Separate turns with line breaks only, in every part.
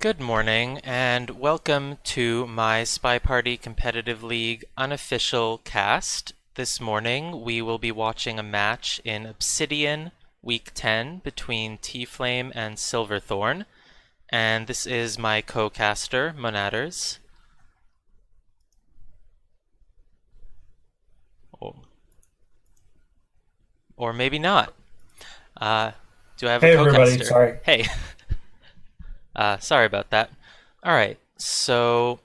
Good morning, and welcome to my Spy Party Competitive League unofficial cast. This morning, we will be watching a match in Obsidian Week 10 between TFlame and Silverthorn. And this is my co-caster, Monaders. Or maybe not. Do I have a
Hey everybody,
co-caster?
sorry.
Hey, sorry about that. Alright, so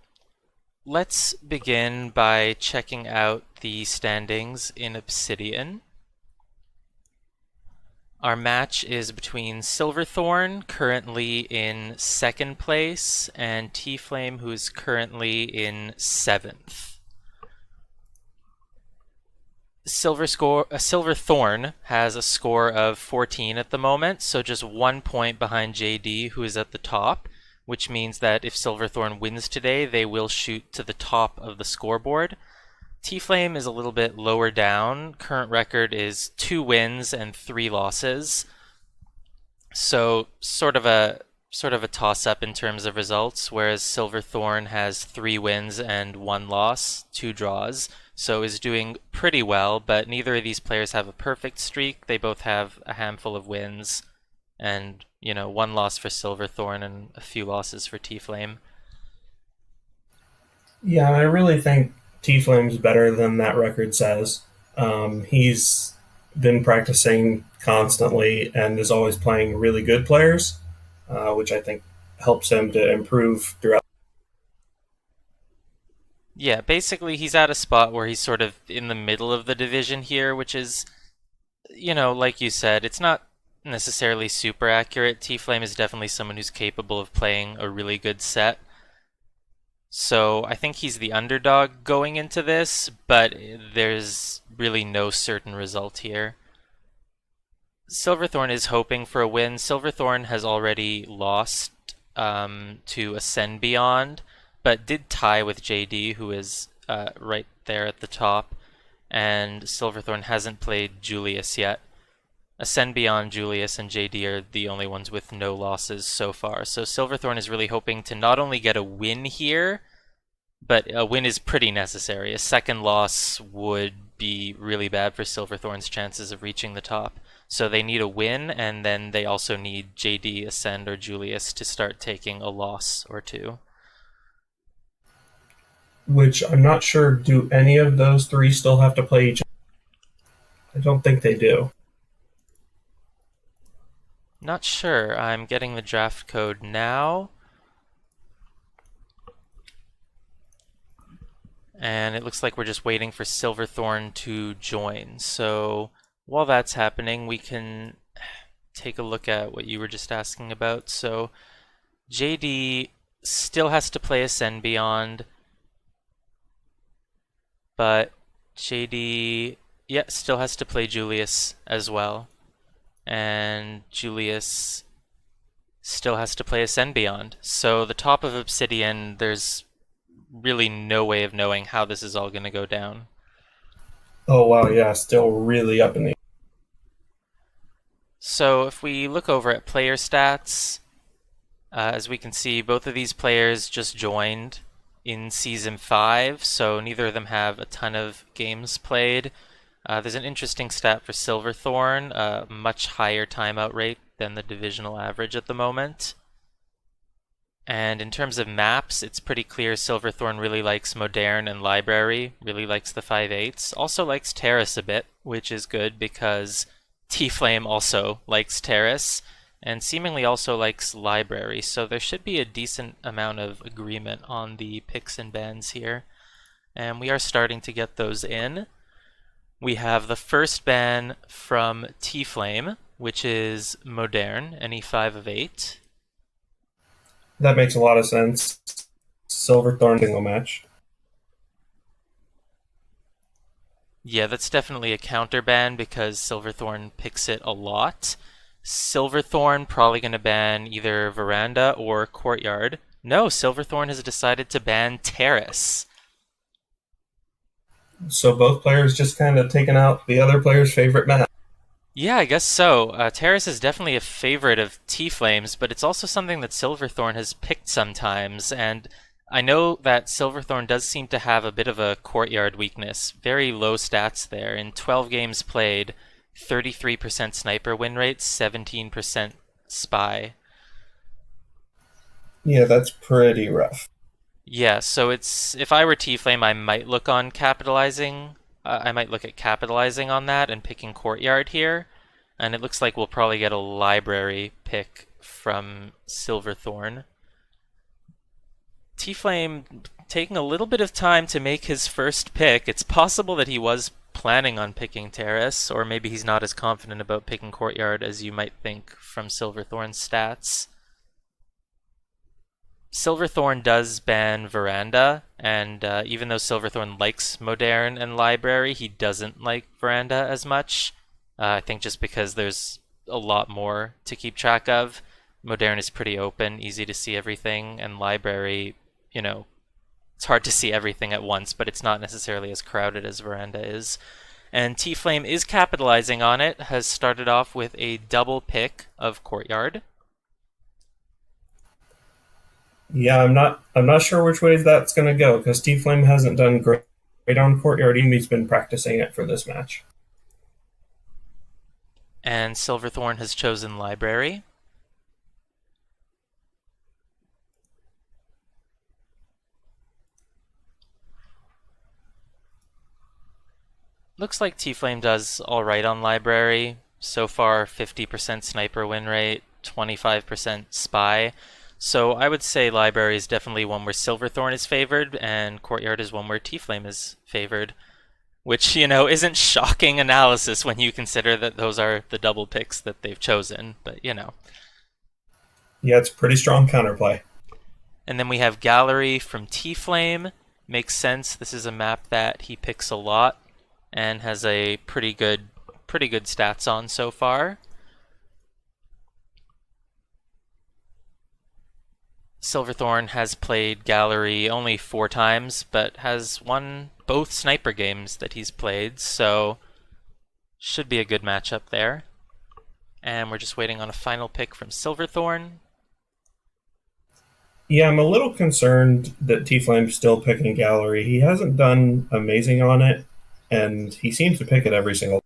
let's begin by checking out the standings in Obsidian. Our match is between Silverthorn, currently in second place, and TFlame, who is currently in seventh. Silverthorn has a score of 14 at the moment, so just 1 point behind JD, who is at the top, which means that if Silverthorn wins today, they will shoot to the top of the scoreboard. TFlame is a little bit lower down. Current record is 2 wins and 3 losses. So sort of a toss-up in terms of results, whereas Silverthorn has 3 wins and 1 loss, 2 draws, so is doing pretty well, but neither of these players have a perfect streak. They both have a handful of wins and, 1 loss for Silverthorn and a few losses for TFlame.
Yeah, I really think TFlame's better than that record says. He's been practicing constantly and is always playing really good players, which I think helps him to improve throughout.
Yeah, basically he's at a spot where he's sort of in the middle of the division here, which is, like you said, it's not necessarily super accurate. TFlame is definitely someone who's capable of playing a really good set. So I think he's the underdog going into this, but there's really no certain result here. Silverthorn is hoping for a win. Silverthorn has already lost to Ascend Beyond, but did tie with JD, who is right there at the top, and Silverthorn hasn't played Julius yet. Ascend Beyond, Julius, and JD are the only ones with no losses so far. So Silverthorn is really hoping to not only get a win here, but a win is pretty necessary. A second loss would be really bad for Silverthorn's chances of reaching the top. So they need a win, and then they also need JD, Ascend, or Julius to start taking a loss or two.
Which I'm not sure, do any of those three still have to play each other? I don't think they do.
Not sure. I'm getting the draft code now. And it looks like we're just waiting for Silverthorn to join. So while that's happening, we can take a look at what you were just asking about. So JD still has to play Ascend Beyond, but JD, yeah, still has to play Julius as well. And Julius still has to play Ascend Beyond. So the top of Obsidian, there's really no way of knowing how this is all going to go down.
Oh wow, yeah, still really up in the.
So if we look over at player stats, as we can see, both of these players just joined in Season 5, so neither of them have a ton of games played. There's an interesting stat for Silverthorn, a much higher timeout rate than the divisional average at the moment. And in terms of maps, it's pretty clear Silverthorn really likes Modern and Library, really likes the 5/8s, also likes Terrace a bit, which is good because TFlame also likes Terrace, and seemingly also likes Library, so there should be a decent amount of agreement on the picks and bans here. And we are starting to get those in. We have the first ban from TFlame, which is Modern, any 5 of 8.
That makes a lot of sense. Silverthorn single match.
Yeah, that's definitely a counter ban because Silverthorn picks it a lot. Silverthorn probably going to ban either Veranda or Courtyard. No, Silverthorn has decided to ban Terrace.
So both players just kind of taking out the other player's favorite map.
Yeah, I guess so. Terrace is definitely a favorite of T-Flames, but it's also something that Silverthorn has picked sometimes, and I know that Silverthorn does seem to have a bit of a courtyard weakness. Very low stats there. In 12 games played, 33% sniper win rate, 17% spy.
Yeah, that's pretty rough.
Yeah, so it's if I were T-Flame, I might look on capitalizing. I might look at capitalizing on that and picking Courtyard here. And it looks like we'll probably get a library pick from Silverthorn. T-Flame taking a little bit of time to make his first pick. It's possible that he was planning on picking Terrace, or maybe he's not as confident about picking Courtyard as you might think from Silverthorn's stats. Silverthorn does ban Veranda, and even though Silverthorn likes Modern and Library, he doesn't like Veranda as much. I think just because there's a lot more to keep track of. Modern is pretty open, easy to see everything, and Library, you know, it's hard to see everything at once, but it's not necessarily as crowded as Veranda is. And T-Flame is capitalizing on it, has started off with a double pick of Courtyard.
Yeah, I'm not sure which way that's going to go because T Flame hasn't done great on Courtyard, even he's been practicing it for this match.
And Silverthorn has chosen Library. Looks like T-Flame does alright on Library. So far, 50% sniper win rate, 25% spy. So I would say Library is definitely one where Silverthorn is favored, and Courtyard is one where T-Flame is favored. Which, isn't shocking analysis when you consider that those are the double picks that they've chosen, but.
Yeah, it's pretty strong counterplay.
And then we have Gallery from T-Flame. Makes sense. This is a map that he picks a lot and has a pretty good stats on so far. Silverthorn has played Gallery only 4 times, but has won both sniper games that he's played, so should be a good matchup there. And we're just waiting on a final pick from Silverthorn.
Yeah, I'm a little concerned that T Flame's still picking Gallery. He hasn't done amazing on it, and he seems to pick it every single.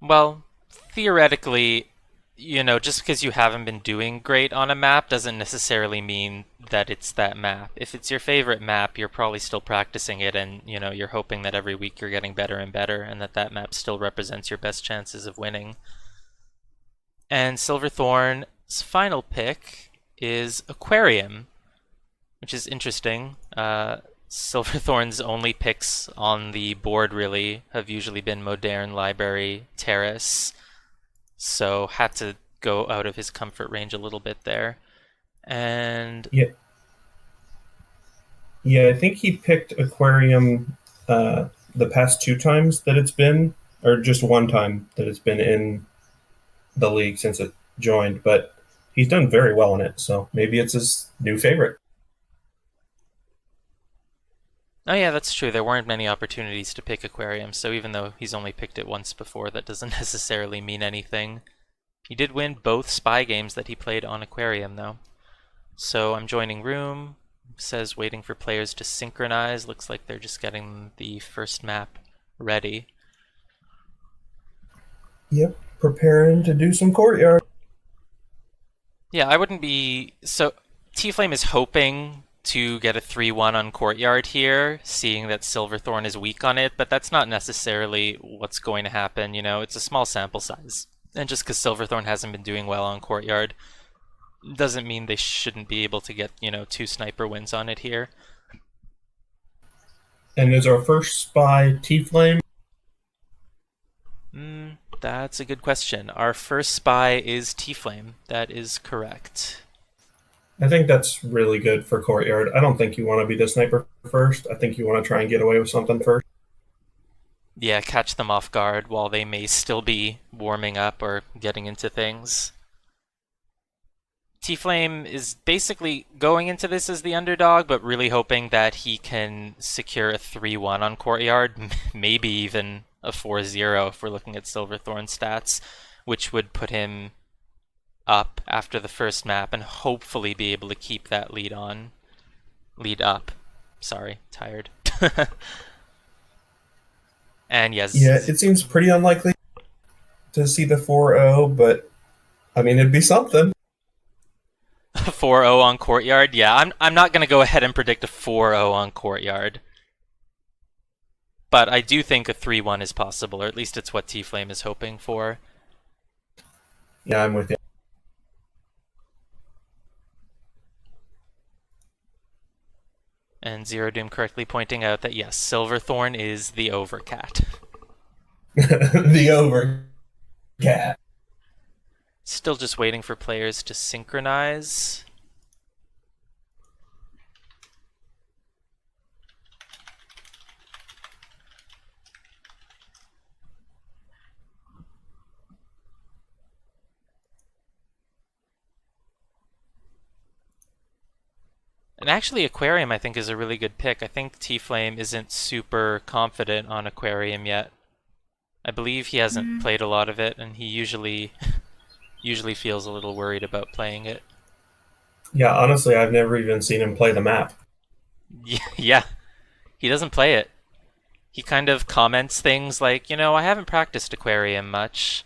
Well, theoretically, just because you haven't been doing great on a map doesn't necessarily mean that it's that map. If it's your favorite map, you're probably still practicing it and, you're hoping that every week you're getting better and better and that map still represents your best chances of winning. And Silverthorn's final pick is Aquarium, which is interesting. Silverthorn's only picks on the board really have usually been Modern, Library, Terrace, so had to go out of his comfort range a little bit there. And
Yeah, yeah, I think he picked Aquarium the past 2 times that it's been, or just one time that it's been in the league since it joined, but he's done very well in it, so maybe it's his new favorite.
oh yeah, that's true. There weren't many opportunities to pick Aquarium, so even though he's only picked it once before, that doesn't necessarily mean anything. He did win both spy games that he played on Aquarium, though. So I'm joining room. Says waiting for players to synchronize. Looks like they're just getting the first map ready.
Yep, preparing to do some courtyard.
Yeah, I wouldn't be so. T-Flame is hoping to get a 3-1 on Courtyard here, seeing that Silverthorn is weak on it, but that's not necessarily what's going to happen. It's a small sample size. And just because Silverthorn hasn't been doing well on Courtyard doesn't mean they shouldn't be able to get, 2 sniper wins on it here.
And is our first spy T Flame?
That's a good question. Our first spy is T-Flame. That is correct.
I think that's really good for courtyard. I don't think you want to be the sniper first. I think you want to try and get away with something first.
Yeah, catch them off guard while they may still be warming up or getting into things. TFlame is basically going into this as the underdog, but really hoping that he can secure a 3-1 on Courtyard, maybe even a 4-0 if we're looking at Silverthorn stats, which would put him up after the first map and hopefully be able to keep that lead up. Sorry, tired. And yes.
Yeah, it seems pretty unlikely to see the 4-0, but I mean, it'd be something.
4-0 on Courtyard? Yeah, I'm not going to go ahead and predict a 4-0 on Courtyard. But I do think a 3-1 is possible, or at least it's what TFlame is hoping for.
Yeah, I'm with you.
And Zero Doom correctly pointing out that yes, Silverthorn is the overcat.
The overcat.
Still just waiting for players to synchronize. And actually Aquarium I think is a really good pick. I think TFlame isn't super confident on Aquarium yet. I believe he hasn't played a lot of it, and he usually feels a little worried about playing it.
Yeah, honestly, I've never even seen him play the map.
Yeah, he doesn't play it. He kind of comments things like, you know, I haven't practiced Aquarium much,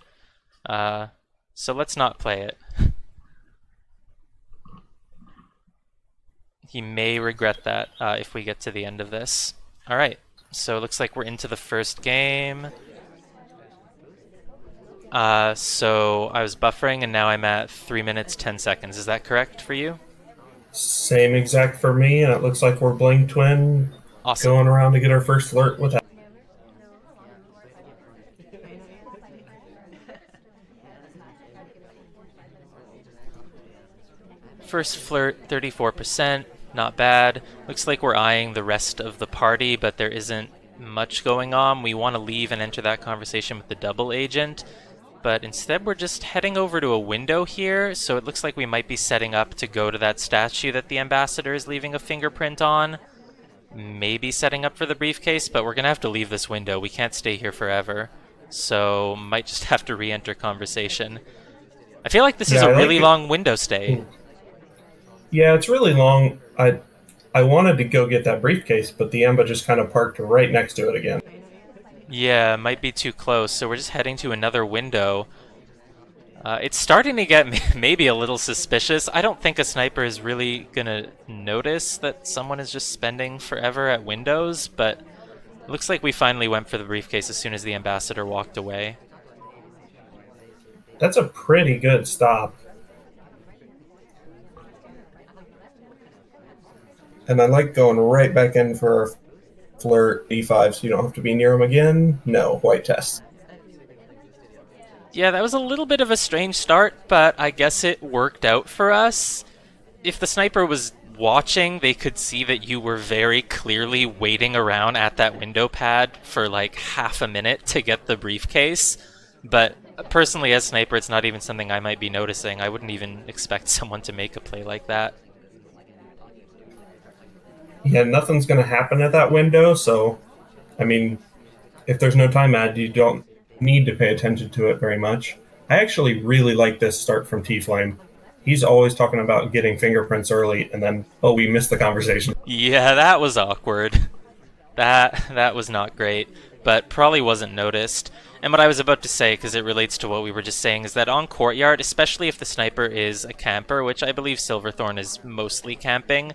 so let's not play it. He may regret that if we get to the end of this. Alright, so it looks like we're into the first game. So I was buffering and now I'm at 3 minutes 10 seconds. Is that correct for you?
Same exact for me, and it looks like we're Bling Twin
Awesome.
going around to get our first flirt with that.
First flirt, 34%. Not bad. Looks like we're eyeing the rest of the party, but there isn't much going on. We want to leave and enter that conversation with the double agent, but instead we're just heading over to a window here, so it looks like we might be setting up to go to that statue that the ambassador is leaving a fingerprint on. Maybe setting up for the briefcase, but we're gonna have to leave this window. We can't stay here forever, so might just have to re-enter conversation. I feel like this is a really long window stay.
Yeah, it's really long. I wanted to go get that briefcase, but the Emba just kind of parked right next to it again.
Yeah, might be too close, so we're just heading to another window. It's starting to get maybe a little suspicious. I don't think a sniper is really gonna notice that someone is just spending forever at windows, but it looks like we finally went for the briefcase as soon as the ambassador walked away.
That's a pretty good stop. And I like going right back in for a flirt E5 so you don't have to be near him again. No, white test.
Yeah, that was a little bit of a strange start, but I guess it worked out for us. If the sniper was watching, they could see that you were very clearly waiting around at that window pad for like half a minute to get the briefcase. But personally, as sniper, it's not even something I might be noticing. I wouldn't even expect someone to make a play like that.
Yeah, nothing's going to happen at that window, so, I mean, if there's no time ad, you don't need to pay attention to it very much. I actually really like this start from TFlame. He's always talking about getting fingerprints early, and then, oh, we missed the conversation.
Yeah, that was awkward. That was not great, but probably wasn't noticed. And what I was about to say, because it relates to what we were just saying, is that on Courtyard, especially if the sniper is a camper, which I believe Silverthorn is mostly camping,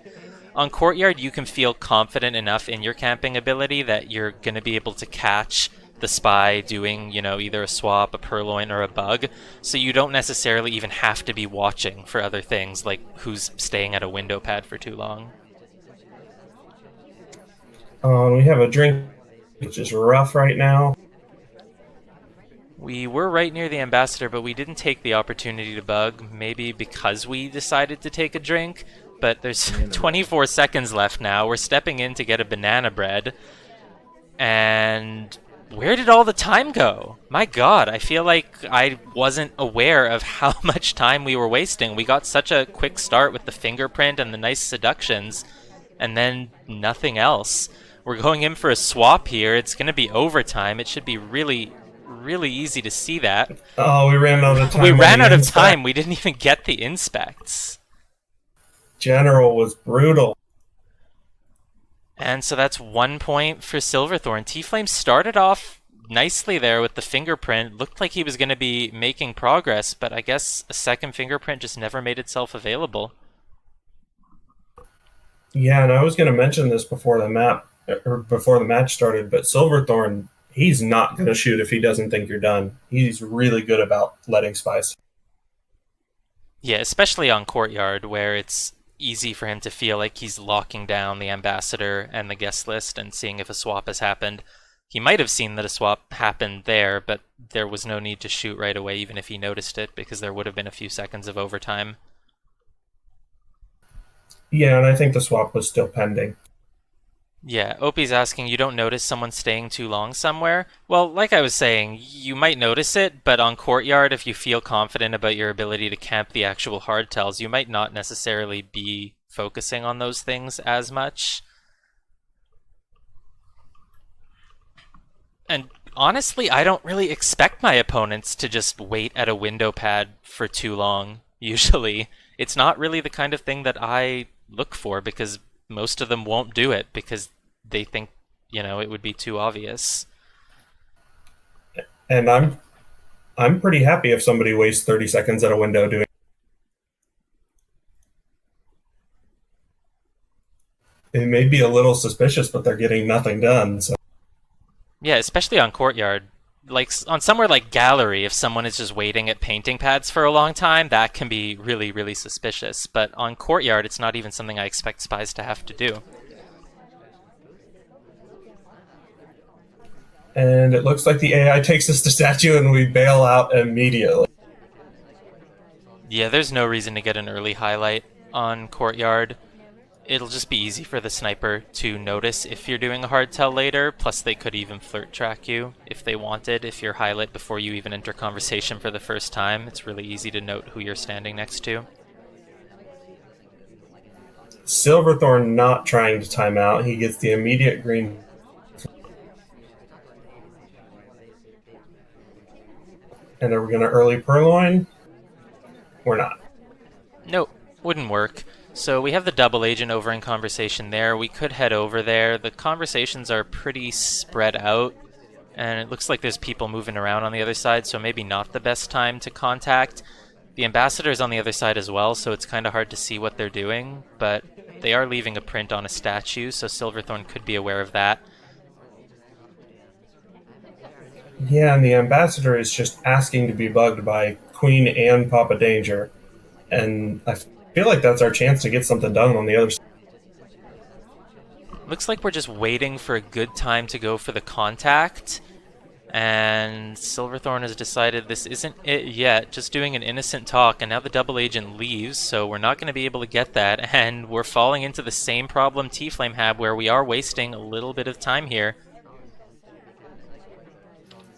on Courtyard you can feel confident enough in your camping ability that you're going to be able to catch the spy doing, you know, either a swap, a purloin, or a bug, so you don't necessarily even have to be watching for other things, like who's staying at a window pad for too long.
We have a drink, which is rough right now.
We were right near the ambassador, but we didn't take the opportunity to bug, maybe because we decided to take a drink, but there's 24 seconds left now. We're stepping in to get a banana bread, and Where did all the time go? My god, I feel like I wasn't aware of how much time we were wasting. We got such a quick start with the fingerprint and the nice seductions, and then nothing else. We're going in for a swap here. It's going to be overtime. It should be really, really easy to see that.
Oh, we ran out of time.
We ran out of
inspect.
time. We didn't even get the inspects.
General was brutal.
And so that's 1 point for Silverthorn. TFlame started off nicely there with the fingerprint. Looked like he was going to be making progress, but I guess a second fingerprint just never made itself available.
Yeah, and I was going to mention this before the match started, but Silverthorn, he's not going to shoot if he doesn't think you're done. He's really good about letting spies.
Yeah, especially on Courtyard, where it's easy for him to feel like he's locking down the ambassador and the guest list and seeing if a swap has happened. He might have seen that a swap happened there, but there was no need to shoot right away even if he noticed it, because there would have been a few seconds of overtime.
Yeah, and I think the swap was still pending.
Yeah, Opie's asking, you don't notice someone staying too long somewhere? Well, like I was saying, you might notice it, but on Courtyard, if you feel confident about your ability to camp the actual hardtails, you might not necessarily be focusing on those things as much. And honestly, I don't really expect my opponents to just wait at a window pad for too long, usually. It's not really the kind of thing that I look for, because most of them won't do it because they think, it would be too obvious.
And I'm pretty happy if somebody wastes 30 seconds at a window doing. It may be a little suspicious, but they're getting nothing done. So.
Yeah, especially on Courtyard. Like on somewhere like Gallery, if someone is just waiting at painting pads for a long time, that can be really, really suspicious. But on Courtyard, it's not even something I expect spies to have to do.
And it looks like the AI takes us to statue and we bail out immediately.
Yeah, there's no reason to get an early highlight on Courtyard. It'll just be easy for the sniper to notice if you're doing a hardtail later, plus they could even flirt track you if they wanted. If you're highlight before you even enter conversation for the first time, it's really easy to note who you're standing next to.
Silverthorn not trying to time out. He gets the immediate green. And are we going to early purloin? We're not.
Nope, wouldn't work. So we have the double agent over in conversation there. We could head over there. The conversations are pretty spread out, and it looks like there's people moving around on the other side, so maybe not the best time to contact. The ambassador is on the other side as well, so it's kind of hard to see what they're doing, but they are leaving a print on a statue, so Silverthorn could be aware of that.
Yeah, and the ambassador is just asking to be bugged by Queen and Papa Danger, and I feel like that's our chance to get something done on the other side.
Looks like we're just waiting for a good time to go for the contact, and Silverthorn has decided this isn't it yet, just doing an innocent talk, and now the double agent leaves, so we're not going to be able to get that, and we're falling into the same problem TFlame had, where we are wasting a little bit of time here.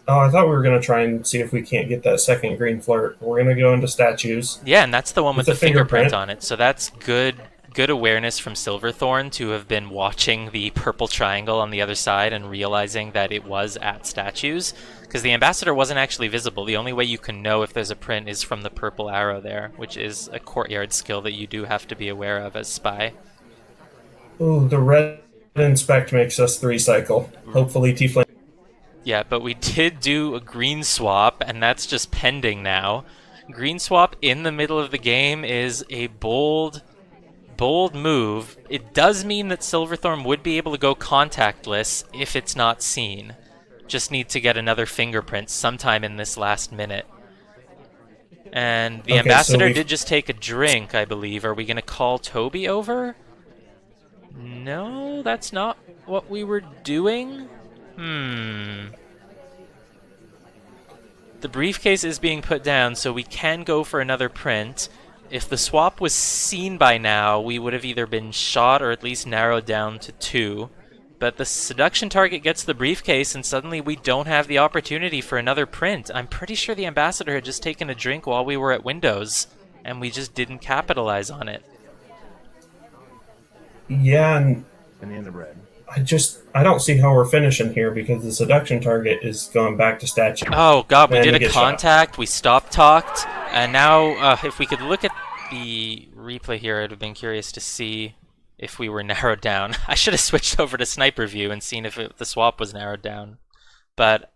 Oh, I thought we were going to try and see if we can't get that second green flirt. We're going to go into statues.
Yeah, and that's the one with the fingerprint
fingerprint
on it, so that's good awareness from Silverthorn to have been watching the purple triangle on the other side and realizing that it was at statues, because the ambassador wasn't actually visible. The only way you can know if there's a print is from the purple arrow there, which is a Courtyard skill that you do have to be aware of as spy.
Ooh, the red inspect makes us 3 cycle. Hopefully T-Flame.
Yeah, but we did do a green swap, and that's just pending now. Green swap in the middle of the game is a bold move. It does mean that Silverthorn would be able to go contactless if it's not seen. Just need to get another fingerprint sometime in this last minute. And the ambassador did just take a drink, I believe. Are we going to call Toby over? No, that's not what we were doing. The briefcase is being put down, so we can go for another print. If the swap was seen by now, we would have either been shot or at least narrowed down to 2. But the seduction target gets the briefcase, and suddenly we don't have the opportunity for another print. I'm pretty sure the ambassador had just taken a drink while we were at Windows, and we just didn't capitalize on it.
Yeah, and
Banana bread.
I don't see how we're finishing here because the seduction target is going back to statue.
Oh god, we
And
did
he
a
gets
contact, we stop talked, and now if we could look at the replay here, I'd have been curious to see if we were narrowed down. I should have switched over to sniper view and seen if the swap was narrowed down. But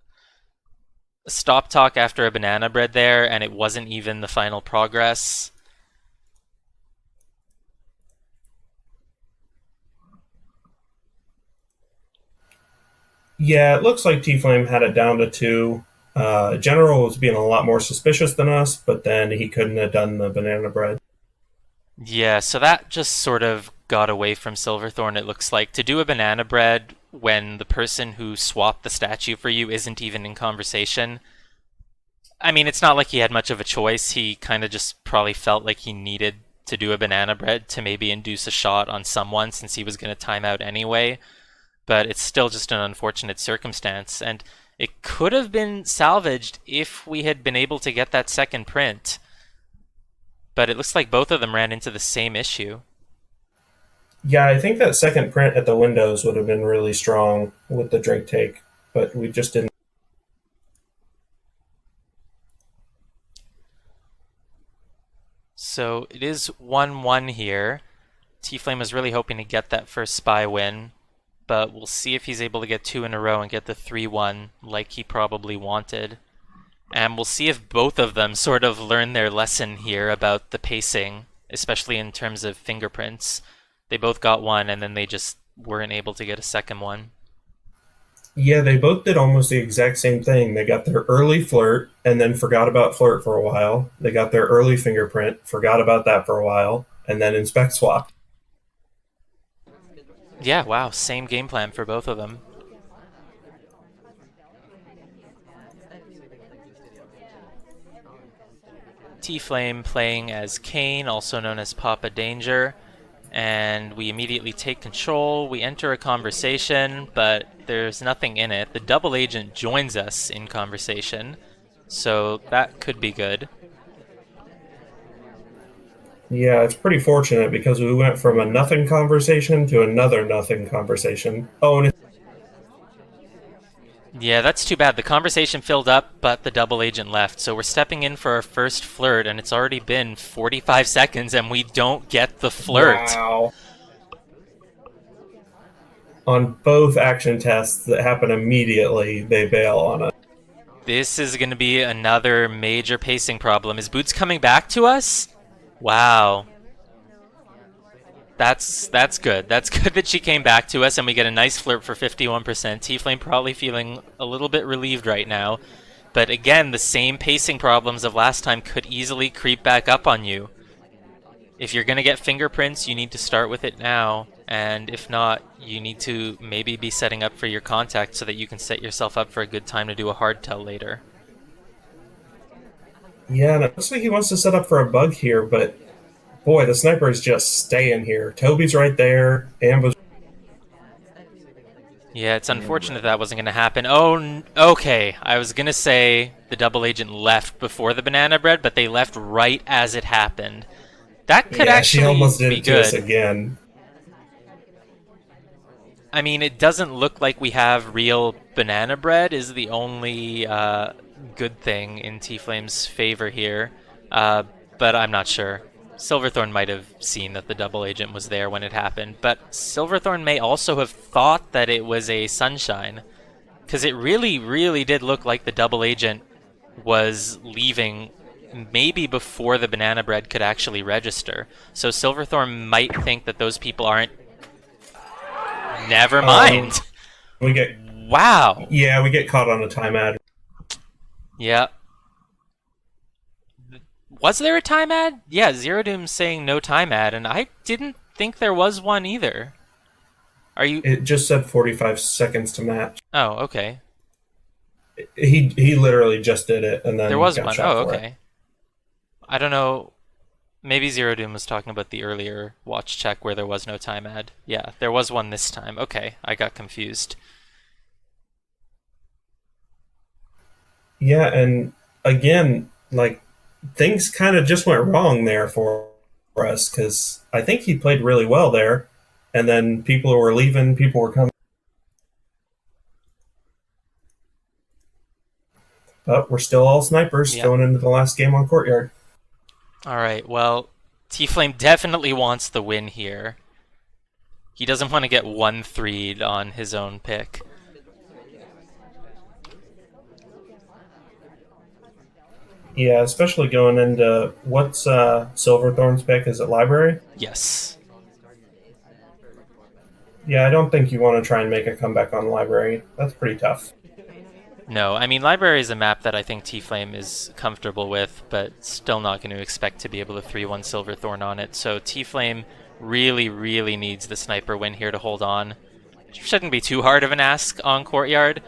stop talk after a banana bread there, and it wasn't even the final progress.
Yeah, it looks like TFlame had it down to 2. General was being a lot more suspicious than us, but then he couldn't have done the banana bread.
Yeah, so that just sort of got away from Silverthorn, it looks like. To do a banana bread when the person who swapped the statue for you isn't even in conversation. I mean, it's not like he had much of a choice. He kind of just probably felt like he needed to do a banana bread to maybe induce a shot on someone since he was going to time out anyway. But it's still just an unfortunate circumstance, and it could have been salvaged if we had been able to get that second print. But it looks like both of them ran into the same issue.
Yeah, I think that second print at the windows would have been really strong with the drink take, but we just didn't.
So it is 1-1 here. TFlame was really hoping to get that first spy win, but we'll see if he's able to get 2 in a row and get the 3-1 like he probably wanted. And we'll see if both of them sort of learn their lesson here about the pacing, especially in terms of fingerprints. They both got one, and then they just weren't able to get a second one.
Yeah, they both did almost the exact same thing. They got their early flirt and then forgot about flirt for a while. They got their early fingerprint, forgot about that for a while, and then inspect swap.
Yeah, wow, same game plan for both of them. TFlame playing as Kane, also known as Papa Danger, and we immediately take control. We enter a conversation, but there's nothing in it. The double agent joins us in conversation, so that could be good.
Yeah, it's pretty fortunate because we went from a nothing conversation to another nothing conversation. Oh, and
Yeah, that's too bad. The conversation filled up, but the double agent left. So we're stepping in for our first flirt, and it's already been 45 seconds, and we don't get the flirt.
Wow. On both action tests that happen immediately, they bail on us.
This is going to be another major pacing problem. Is Boots coming back to us? Wow. That's good. That's good that she came back to us and we get a nice flirt for 51%. TFlame probably feeling a little bit relieved right now. But again, the same pacing problems of last time could easily creep back up on you. If you're going to get fingerprints, you need to start with it now. And if not, you need to maybe be setting up for your contact so that you can set yourself up for a good time to do a hardtail later.
Yeah, and it looks like he wants to set up for a bug here, but boy, the sniper is just staying here. Toby's right there. Amber's.
Yeah, it's unfortunate that wasn't going to happen. Oh, okay. I was going to say the double agent left before the banana bread, but they left right as it happened. That could actually
she almost did
be
it to us
good.
again.
I mean, it doesn't look like we have real banana bread is the only good thing in TFlame's favor here, but I'm not sure. Silverthorn might have seen that the double agent was there when it happened, but Silverthorn may also have thought that it was a sunshine, because it really, really did look like the double agent was leaving maybe before the banana bread could actually register. So Silverthorn might think that those people aren't. Never mind.
We get
Wow.
Yeah, we get caught on a time ad.
Yeah. Was there a time ad? Yeah, Zero Doom's saying no time ad, and I didn't think there was one either. Are you?
It just said 45 seconds to match.
Oh, okay.
He literally just did it, and then
There was
got
one.
shot
Oh,
for
okay.
it.
I don't know. Maybe Zero Doom was talking about the earlier watch check where there was no time ad. Yeah, there was one this time. Okay, I got confused.
Yeah, and again, like things kind of just went wrong there for us because I think he played really well there, and then people were leaving, people were coming, but we're still all snipers
Yep.
going into the last game on Courtyard.
Alright, well, TFlame definitely wants the win here. He doesn't want to get 1-3'd on his own pick.
Yeah, especially going into what's Silverthorn's pick? Is it Library?
Yes.
Yeah, I don't think you want to try and make a comeback on Library. That's pretty tough.
No, I mean, Library is a map that I think TFlame is comfortable with, but still not going to expect to be able to 3-1 Silverthorn on it. So TFlame really, really needs the sniper win here to hold on. Shouldn't be too hard of an ask on Courtyard.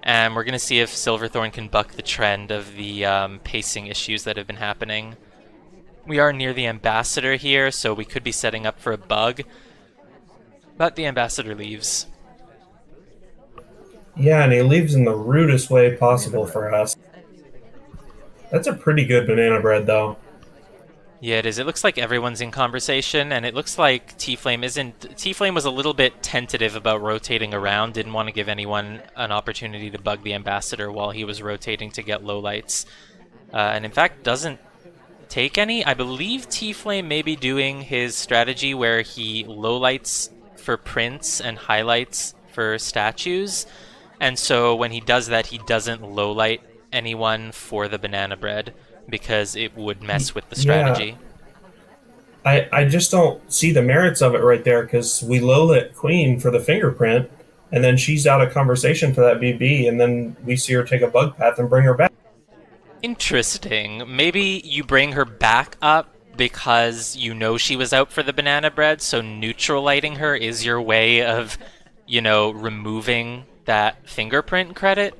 And we're going to see if Silverthorn can buck the trend of the pacing issues that have been happening. We are near the Ambassador here, so we could be setting up for a bug. But the Ambassador leaves.
Yeah, and he leaves in the rudest way possible for us. That's a pretty good banana bread, though.
Yeah, it is. It looks like everyone's in conversation, and it looks like TFlame isn't. TFlame was a little bit tentative about rotating around, didn't want to give anyone an opportunity to bug the Ambassador while he was rotating to get lowlights. And in fact, doesn't take any. I believe TFlame may be doing his strategy where he lowlights for prints and highlights for statues. And so when he does that, he doesn't lowlight anyone for the banana bread because it would mess with the
Yeah,
strategy.
I just don't see the merits of it right there because we low lit Queen for the fingerprint, and then she's out of conversation for that BB, and then we see her take a bug path and bring her back.
Interesting. Maybe you bring her back up because you know she was out for the banana bread, so neutral lighting her is your way of, removing that fingerprint credit.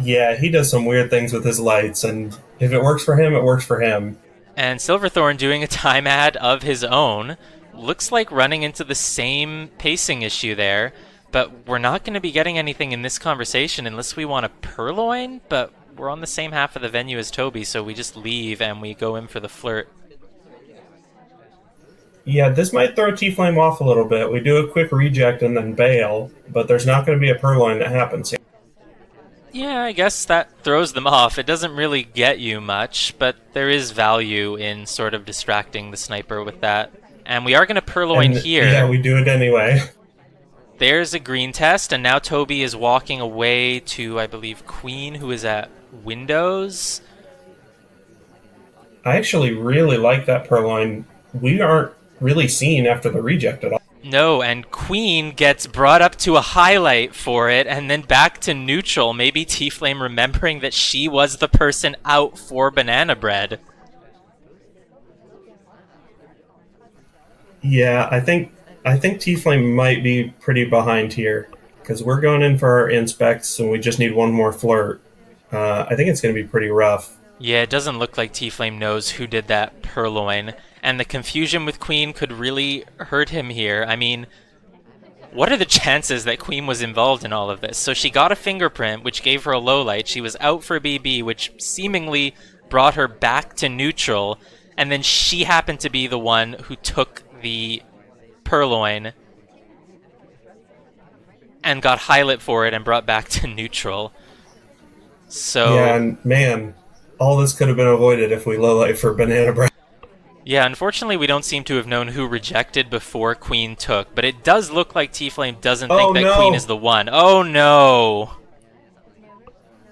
Yeah, he does some weird things with his lights, and if it works for him, it works for him.
And Silverthorn doing a time ad of his own looks like running into the same pacing issue there, but we're not going to be getting anything in this conversation unless we want a purloin, but we're on the same half of the venue as Toby, so we just leave and we go in for the flirt.
Yeah, this might throw T Flame off a little bit. We do a quick reject and then bail, but there's not going to be a purloin that happens here.
Yeah, I guess that throws them off. It doesn't really get you much, but there is value in sort of distracting the sniper with that. And we are going to purloin
And
here.
yeah, we do it anyway.
There's a green test, and now Toby is walking away to, I believe, Queen, who is at Windows.
I actually really like that purloin. We aren't really seen after the reject at all.
No, and Queen gets brought up to a highlight for it, and then back to neutral. Maybe TFlame remembering that she was the person out for banana bread.
Yeah, I think T Flame might be pretty behind here because we're going in for our inspects and we just need one more flirt. I think it's going to be pretty rough.
Yeah, it doesn't look like TFlame knows who did that purloin, and the confusion with Queen could really hurt him here. I mean, what are the chances that Queen was involved in all of this? So she got a fingerprint, which gave her a low light. She was out for BB, which seemingly brought her back to neutral, and then she happened to be the one who took the purloin and got highlight for it and brought back to neutral.
Yeah,
So
and man, all this could have been avoided if we low light for banana bread.
yeah, unfortunately we don't seem to have known who rejected before Queen took, but it does look like TFlame doesn't think
Oh
that Queen
no!
is the one. Oh no!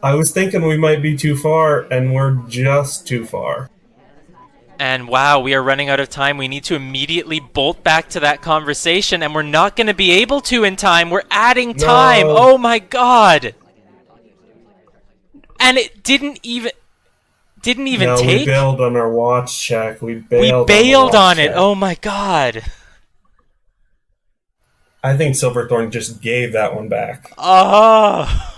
I was thinking we might be too far, and we're just too far.
And wow, we are running out of time. We need to immediately bolt back to that conversation, and we're not going to be able to in time. We're adding time.
No.
Oh my god! And it didn't even
No, we
take.
bailed on our watch check. We
We
bailed,
bailed
on
on it.
check.
Oh my god.
I think Silverthorn just gave that one back.
Oh.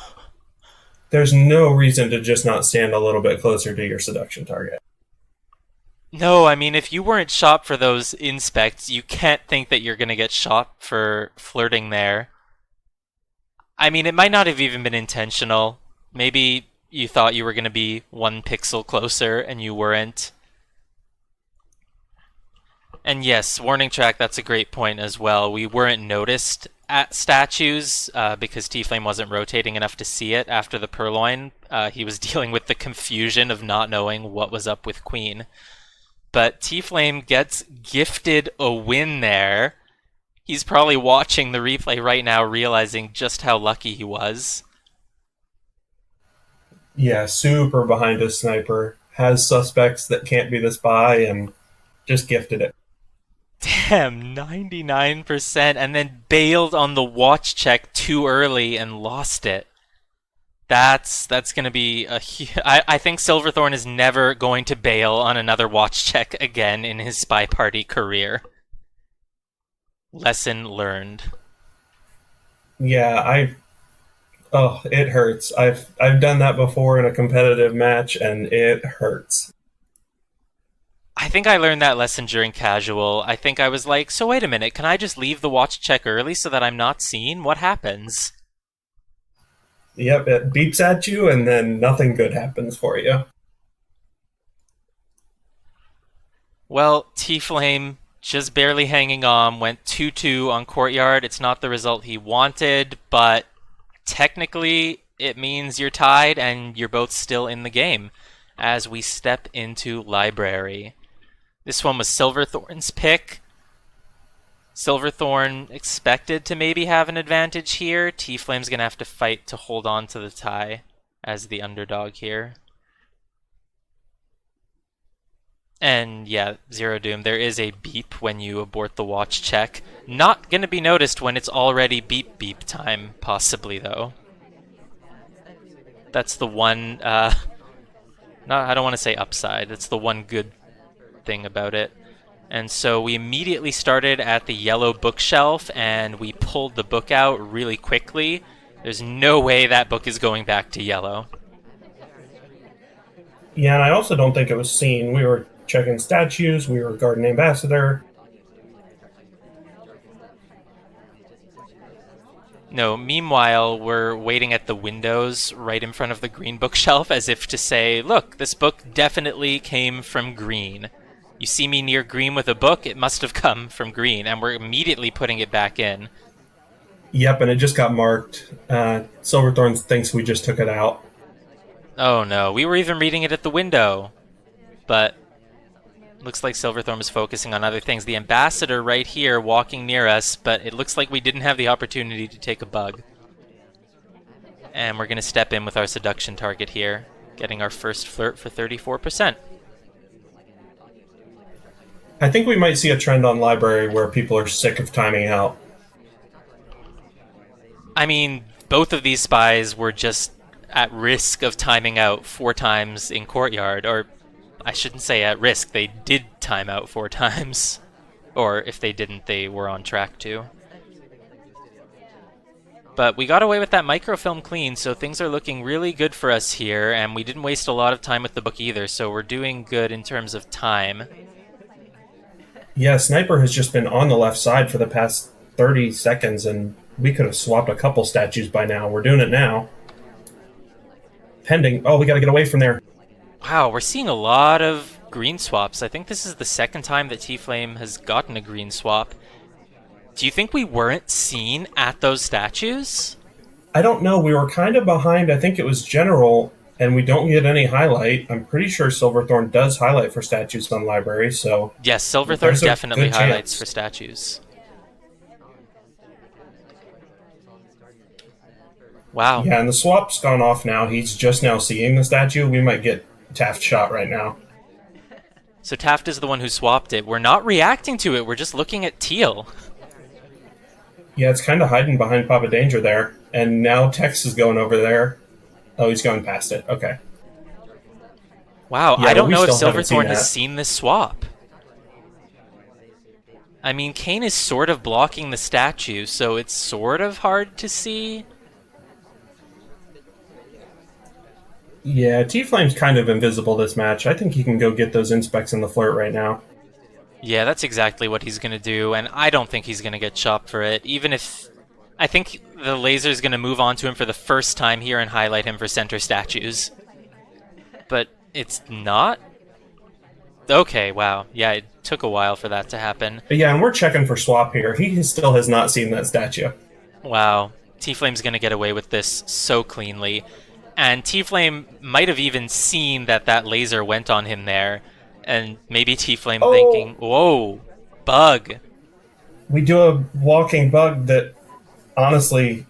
There's no reason to just not stand a little bit closer to your seduction target.
No, I mean, if you weren't shot for those inspects, you can't think that you're gonna get shot for flirting there. I mean, it might not have even been intentional. Maybe you thought you were gonna be 1 pixel closer and you weren't. And yes, warning track, that's a great point as well. We weren't noticed at statues because TFlame wasn't rotating enough to see it after the purloin. He was dealing with the confusion of not knowing what was up with Queen. But TFlame gets gifted a win there. He's probably watching the replay right now, realizing just how lucky he was.
Yeah, super behind his sniper. Has suspects that can't be the spy and just gifted it.
Damn, 99%, and then bailed on the watch check too early and lost it. That's going to be I think Silverthorn is never going to bail on another watch check again in his spy party career. Lesson learned.
Yeah, oh, it hurts. I've done that before in a competitive match and it hurts.
I think I learned that lesson during casual. I think I was like, so wait a minute, can I just leave the watch check early so that I'm not seen? What happens?
Yep, it beeps at you and then nothing good happens for you.
Well, T-Flame just barely hanging on, went 2-2 on Courtyard. It's not the result he wanted, but technically it means you're tied and you're both still in the game as we step into Library. This one was Silverthorn's pick. Silverthorn expected to maybe have an advantage here. T-Flame's going to have to fight to hold on to the tie as the underdog here. And yeah, Zero Doom, there is a beep when you abort the watch check. Not going to be noticed when it's already beep beep time, possibly though. That's the one, I don't want to say upside, that's the one good thing about it. And so we immediately started at the yellow bookshelf and we pulled the book out really quickly. There's no way that book is going back to yellow.
Yeah, and I also don't think it was seen. We were checking statues, we were guarding ambassador.
No, meanwhile, we're waiting at the windows right in front of the green bookshelf as if to say, look, this book definitely came from green. You see me near green with a book, it must have come from green, and we're immediately putting it back in.
Yep, and it just got marked. Silverthorn thinks we just took it out.
Oh no, we were even reading it at the window. But looks like Silverthorn was focusing on other things. The ambassador right here walking near us, but it looks like we didn't have the opportunity to take a bug. And we're going to step in with our seduction target here, getting our first flirt for 34%.
I think we might see a trend on Library where people are sick of timing out.
I mean, both of these spies were just at risk of timing out 4 times in Courtyard, or I shouldn't say at risk, they did time out 4 times. Or if they didn't, they were on track to. But we got away with that microfilm clean, so things are looking really good for us here, and we didn't waste a lot of time with the book either, so we're doing good in terms of time.
Yeah, Sniper has just been on the left side for the past 30 seconds, and we could have swapped a couple statues by now. We're doing it now. Pending. Oh, we got to get away from there.
Wow, we're seeing a lot of green swaps. I think this is the second time that T-Flame has gotten a green swap. Do you think we weren't seen at those statues?
I don't know. We were kind of behind. I think it was General, and we don't get any highlight. I'm pretty sure Silverthorn does highlight for statues on Library, so...
Yes, Silverthorn definitely highlights
chance
for statues. Wow.
Yeah, and the swap's gone off now. He's just now seeing the statue. We might get Taft shot right now.
So Taft is the one who swapped it. We're not reacting to it. We're just looking at Teal.
Yeah, it's kind of hiding behind Papa Danger there. And now Tex is going over there. Oh, he's going past it. Okay.
Wow,
Yeah,
I don't know if
still haven't seen
Silverthorn has
that.
seen this swap. I mean, Kane is sort of blocking the statue, so it's sort of hard to see.
Yeah, T-Flame's kind of invisible this match. I think he can go get those inspects in the flirt right now.
Yeah, that's exactly what he's going to do, and I don't think he's going to get chopped for it, even if... I think the laser's going to move on to him for the first time here and highlight him for center statues. But it's not? Okay, wow. Yeah, it took a while for that to happen.
But yeah, and we're checking for swap here. He still has not seen that statue.
Wow. T-Flame's going to get away with this so cleanly. And T-Flame might have even seen that that laser went on him there. And maybe T-Flame
Oh,
thinking, whoa, bug.
we do a walking bug that, honestly,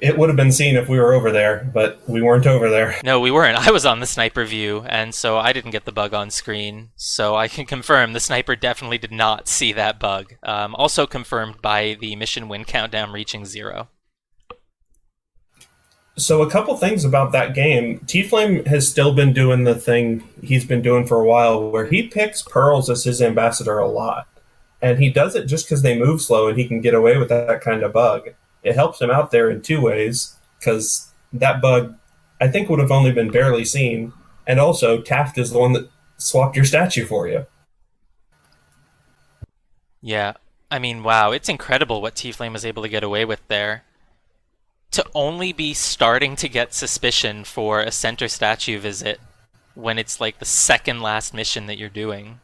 it would have been seen if we were over there, but we weren't over there.
No, we weren't. I was on the sniper view, and so I didn't get the bug on screen. So I can confirm the sniper definitely did not see that bug. Also confirmed by the mission win countdown reaching 0.
So a couple things about that game. T-Flame has still been doing the thing he's been doing for a while where he picks Pearls as his ambassador a lot. And he does it just because they move slow and he can get away with that kind of bug. It helps him out there in two ways, because that bug, I think, would have only been barely seen. And also, Taft is the one that swapped your statue for you.
Yeah, I mean, wow, it's incredible what T-Flame was able to get away with there. To only be starting to get suspicion for a center statue visit when it's like the second last mission that you're doing.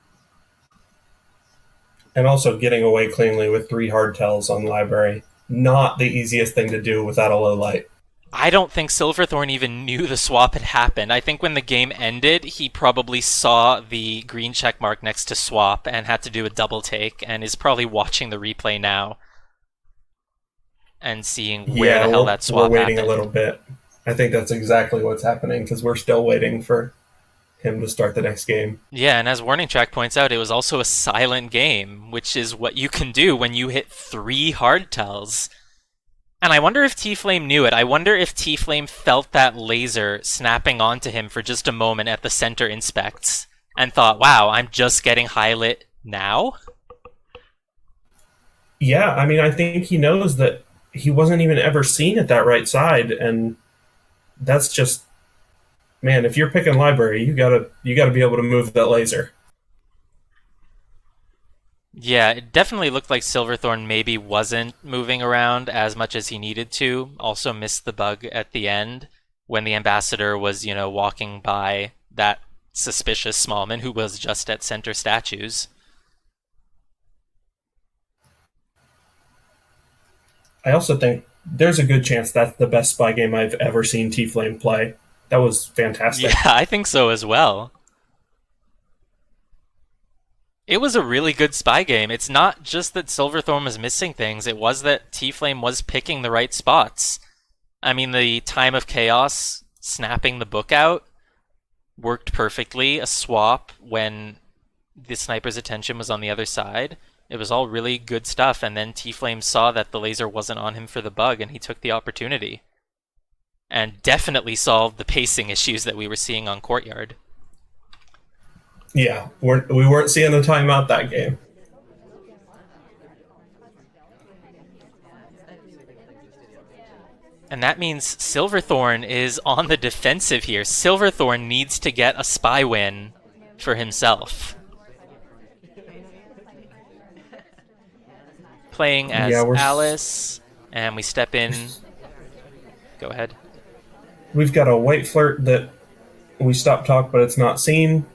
And also getting away cleanly with three hardtails on library. Not the easiest thing to do without a low light.
I don't think Silverthorn even knew the swap had happened. I think when the game ended, he probably saw the green check mark next to swap and had to do a double take and is probably watching the replay now and seeing where
Yeah,
the hell that
we're
swap
waiting a
happened.
little bit. I think that's exactly what's happening because we're still waiting for him to start the next game.
Yeah, and as Warning Track points out, it was also a silent game, which is what you can do when you hit 3 hardtails. And I wonder if T-Flame knew it. I wonder if T-Flame felt that laser snapping onto him for just a moment at the center inspects and thought, wow, I'm just getting highlit now?
Yeah, I mean, I think he knows that he wasn't even ever seen at that right side, and that's just, man. If you're picking library, you gotta be able to move that laser.
Yeah, it definitely looked like Silverthorn maybe wasn't moving around as much as he needed to. Also missed the bug at the end when the ambassador was, walking by that suspicious Smallman who was just at center statues.
I also think there's a good chance that's the best spy game I've ever seen T Flame play. That was
Yeah,
fantastic.
I think so as well. It was a really good spy game. It's not just that Silverthorn was missing things, it was that T-Flame was picking the right spots. I mean, the Time of Chaos, snapping the book out, worked perfectly. A swap when the sniper's attention was on the other side. It was all really good stuff, and then T-Flame saw that the laser wasn't on him for the bug, and he took the opportunity. And definitely solved the pacing issues that we were seeing on Courtyard.
Yeah, we weren't seeing the timeout that game.
And that means Silverthorn is on the defensive here. Silverthorn needs to get a spy win for himself. Playing as
Yeah,
Alice, and we step in. Go ahead.
we've got a white flirt that we stopped talk, but it's not seen.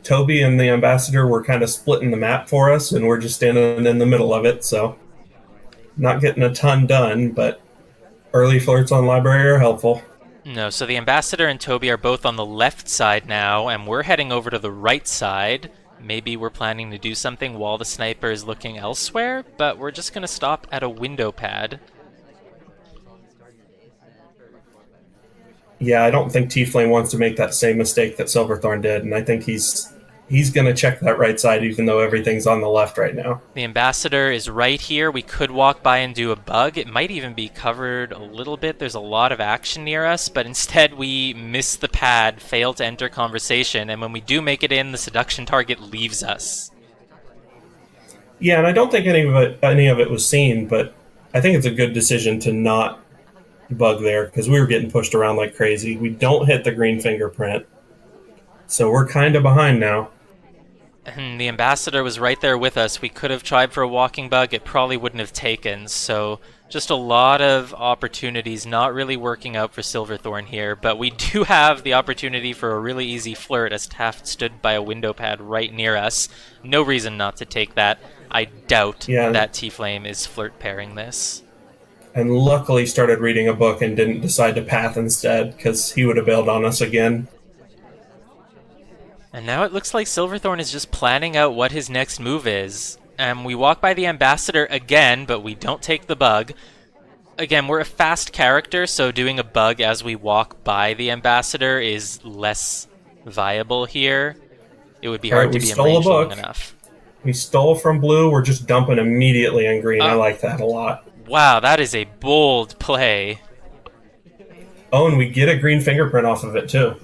Toby and the ambassador were kind of splitting the map for us, and we're just standing in the middle of it. So not getting a ton done, but early flirts on library are helpful.
No, so the ambassador and Toby are both on the left side now, and we're heading over to the right side. Maybe we're planning to do something while the sniper is looking elsewhere, but we're just going to stop at a window pad.
Yeah, I don't think T Flame wants to make that same mistake that Silverthorn did, and I think he's going to check that right side, even though everything's on the left right now.
The ambassador is right here. We could walk by and do a bug. It might even be covered a little bit. There's a lot of action near us, but instead we miss the pad, fail to enter conversation, and when we do make it in, the seduction target leaves us.
Yeah, and I don't think any of it was seen, but I think it's a good decision to not bug there because we were getting pushed around like crazy. We don't hit the green fingerprint, so we're kind of behind now.
And the ambassador was right there with us. We could have tried for a walking bug. It probably wouldn't have taken. So just a lot of opportunities not really working out for Silverthorn here. But we do have the opportunity for a really easy flirt as Taft stood by a window pad right near us. No reason not to take that. I doubt
Yeah,
that TFlame is flirt pairing this.
and luckily started reading a book and didn't decide to path instead because he would have bailed on us again.
And now it looks like Silverthorn is just planning out what his next move is. We walk by the ambassador again, but we don't take the bug. Again, we're a fast character, so doing a bug as we walk by the ambassador is less viable here. It would be
All right,
hard
we
to be in
stole a
range long
book.
enough.
We stole from blue. We're just dumping immediately in green. I
Uh,
like that a lot.
wow, that is a bold play.
Oh, and we get a green fingerprint off of it too.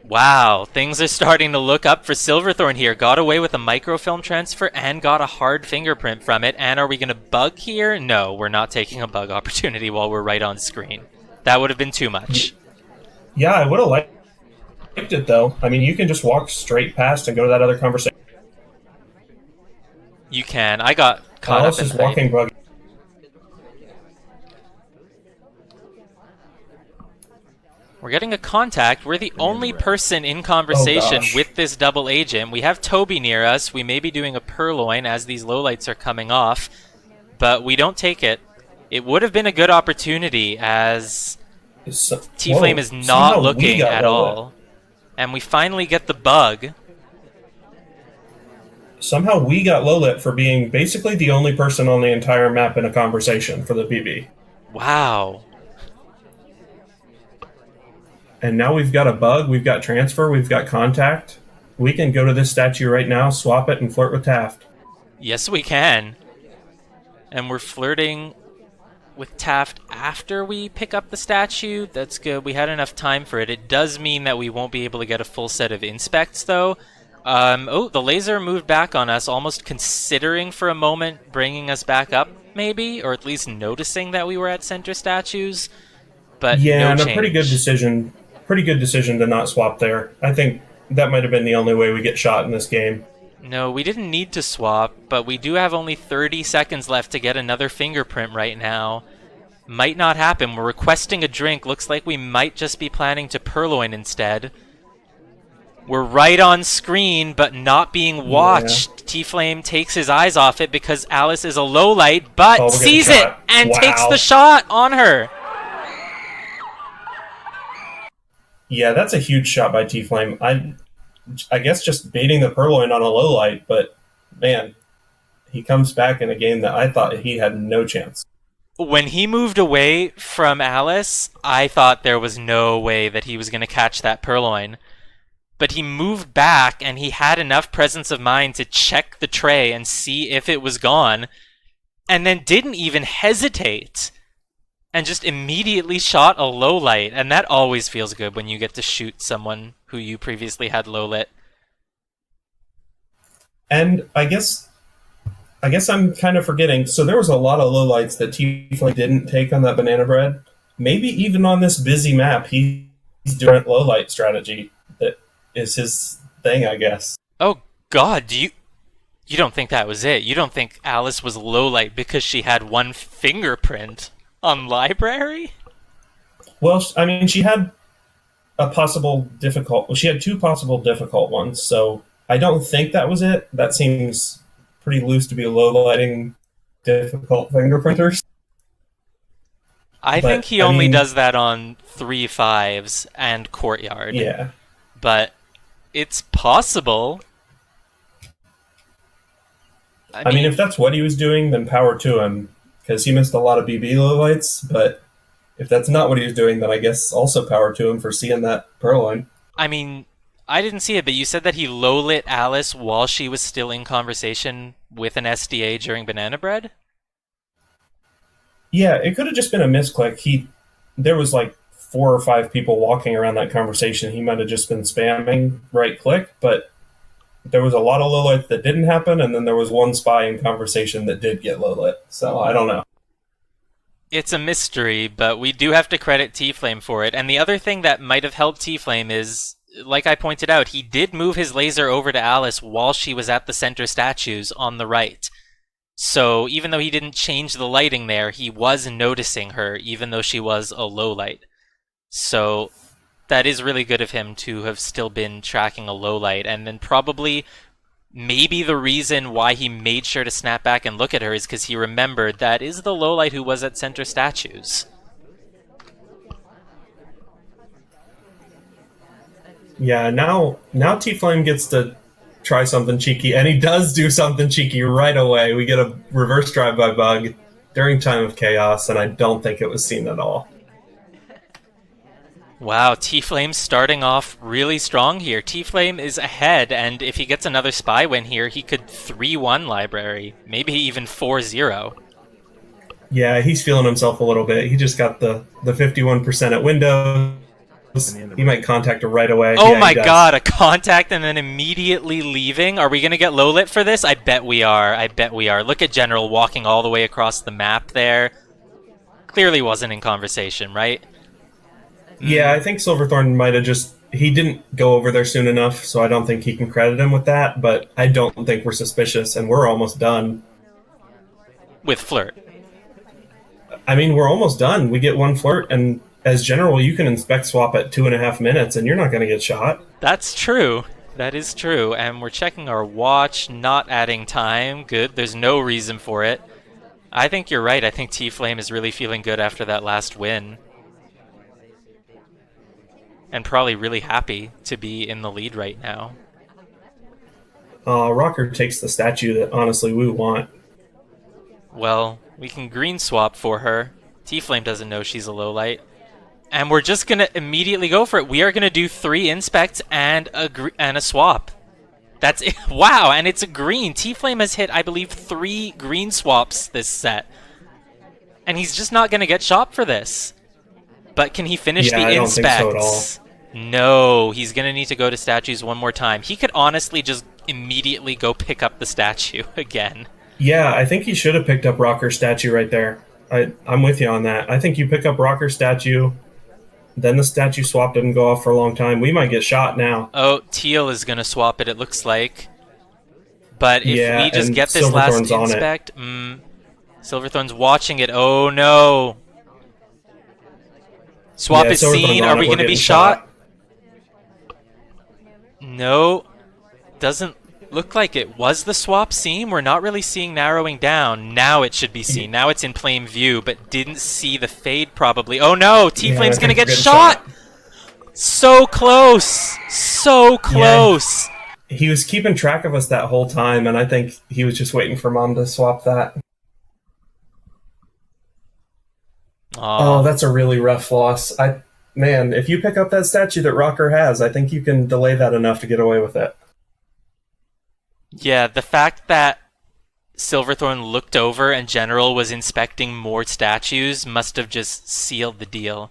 Wow, things are starting to look up for Silverthorn here. Got away with a microfilm transfer and got a hard fingerprint from it. And are we going to bug here? No, we're not taking a bug opportunity while we're right on screen. That would have been too much.
Yeah, I would have liked it though. I mean, you can just walk straight past and go to that other conversation.
You can. I got caught up
Alice
in
is
the hype.
walking bug.
We're getting a contact. We're the only person in conversation
gosh.
with this double agent. We have Toby near us. We may be doing a purloin as these lowlights are coming off, but we don't take it. It would have been a good opportunity as TFlame is not looking at all. And we finally get the bug.
Somehow we got low lit for being basically the only person on the entire map in a conversation for the BB.
Wow.
And now we've got a bug, we've got transfer, we've got contact. We can go to this statue right now, swap it, and flirt with Taft.
Yes, we can. And we're flirting with Taft after we pick up the statue. That's good. We had enough time for it. It does mean that we won't be able to get a full set of inspects, though. Oh, the laser moved back on us, almost considering for a moment bringing us back up, maybe? Or at least noticing that we were at center statues. But
Yeah,
no
and
change.
a pretty good decision. Pretty good decision to not swap there. I think that might have been the only way we get shot in this game.
No, we didn't need to swap, but we do have only 30 seconds left to get another fingerprint right now. Might not happen. We're requesting a drink. Looks like we might just be planning to purloin instead. We're right on screen, but not being watched.
Yeah.
TFlame takes his eyes off it because Alice is a low light, but
Oh, we're getting
sees it
shot.
and takes
Wow.
the shot on her.
Yeah, that's a huge shot by T-Flame. I guess just baiting the Purloin on a low light, but man, he comes back in a game that I thought he had no chance.
When he moved away from Alice, I thought there was no way that he was going to catch that purloin. But he moved back, and he had enough presence of mind to check the tray and see if it was gone, and then didn't even hesitate, and just immediately shot a low light. And that always feels good when you get to shoot someone who you previously had low lit.
And I guess I'm kind of forgetting. So there was a lot of lowlights that T-Flame didn't take on that banana bread. Maybe even on this busy map, he's doing low light strategy. That is his thing, I guess.
Oh God, you don't think that was it? You don't think Alice was low light because she had one fingerprint on library?
Well, I mean, she had she had two possible difficult ones. So I don't think that was it. That seems pretty loose to be low lighting difficult fingerprinters.
I think he only does that on 3-5s and courtyard.
Yeah.
But it's possible.
I mean, if that's what he was doing, then power to him, because he missed a lot of BB lowlights. But if that's not what he was doing, then I guess also power to him for seeing that purloin.
I mean, I didn't see it, but you said that he low lit Alice while she was still in conversation with an SDA during Banana Bread?
Yeah, it could have just been a misclick. There was like 4 or 5 people walking around that conversation. He might have just been spamming right click, but there was a lot of low lit that didn't happen, and then there was one spy in conversation that did get low lit. So I don't know.
It's a mystery, but we do have to credit TFlame for it. And the other thing that might have helped TFlame is, like I pointed out, he did move his laser over to Alice while she was at the center statues on the right. So even though he didn't change the lighting there, he was noticing her, even though she was a low light. So that is really good of him to have still been tracking a low light, and then probably maybe the reason why he made sure to snap back and look at her is because he remembered that is the lowlight who was at center statues.
Yeah, now T-Flame gets to try something cheeky, and he does do something cheeky right away. We get a reverse drive-by bug during Time of Chaos, and I don't think it was seen at all.
Wow, TFlame starting off really strong here. TFlame is ahead, and if he gets another spy win here, he could 3-1 library, maybe even 4-0.
Yeah, he's feeling himself a little bit. He just got the 51% at Windows. He might contact her right away.
Oh
yeah,
my god, a contact and then immediately leaving? Are we going to get low lit for this? I bet we are. I bet we are. Look at General walking all the way across the map there. Clearly wasn't in conversation, right?
Yeah, I think Silverthorn might have just... He didn't go over there soon enough, so I don't think he can credit him with that, but I don't think we're suspicious, and we're almost done.
With Flirt.
I mean, we're almost done. We get one Flirt, and as General, you can inspect swap at 2.5 minutes, and you're not going to get shot.
That's true. That is true. And we're checking our watch, not adding time. Good. There's no reason for it. I think you're right. I think TFlame is really feeling good after that last win. And probably really happy to be in the lead right now.
Rocker takes the statue that, honestly, we want.
Well, we can green swap for her. TFlame doesn't know she's a lowlight. And we're just going to immediately go for it. We are going to do 3 inspects and a swap. That's it. Wow, and it's a green. TFlame has hit, I believe, 3 green swaps this set. And he's just not going to get shot for this. But can he finish the inspects?
I don't think so at all.
No, he's going to need to go to statues one more time. He could honestly just immediately go pick up the statue again.
Yeah, I think he should have picked up Rocker's statue right there. I'm with you on that. I think you pick up Rocker's statue, then the statue swap didn't go off for a long time. We might get shot now.
Oh, Teal is going to swap it, it looks like. But if we just get this last inspect... Silverthorn's watching it. Oh, no. Swap is seen. Are we going to be shot? No. Doesn't look like it. Was the swap seen? We're not really seeing narrowing down. Now it should be seen. Now it's in plain view, but didn't see the fade probably. Oh no! T-Flame's going to get shot! So close! So close!
Yeah. He was keeping track of us that whole time, and I think he was just waiting for Mom to swap that. Oh, that's a really rough loss. Man, if you pick up that statue that Rocker has, I think you can delay that enough to get away with it.
Yeah, the fact that Silverthorn looked over and General was inspecting more statues must have just sealed the deal.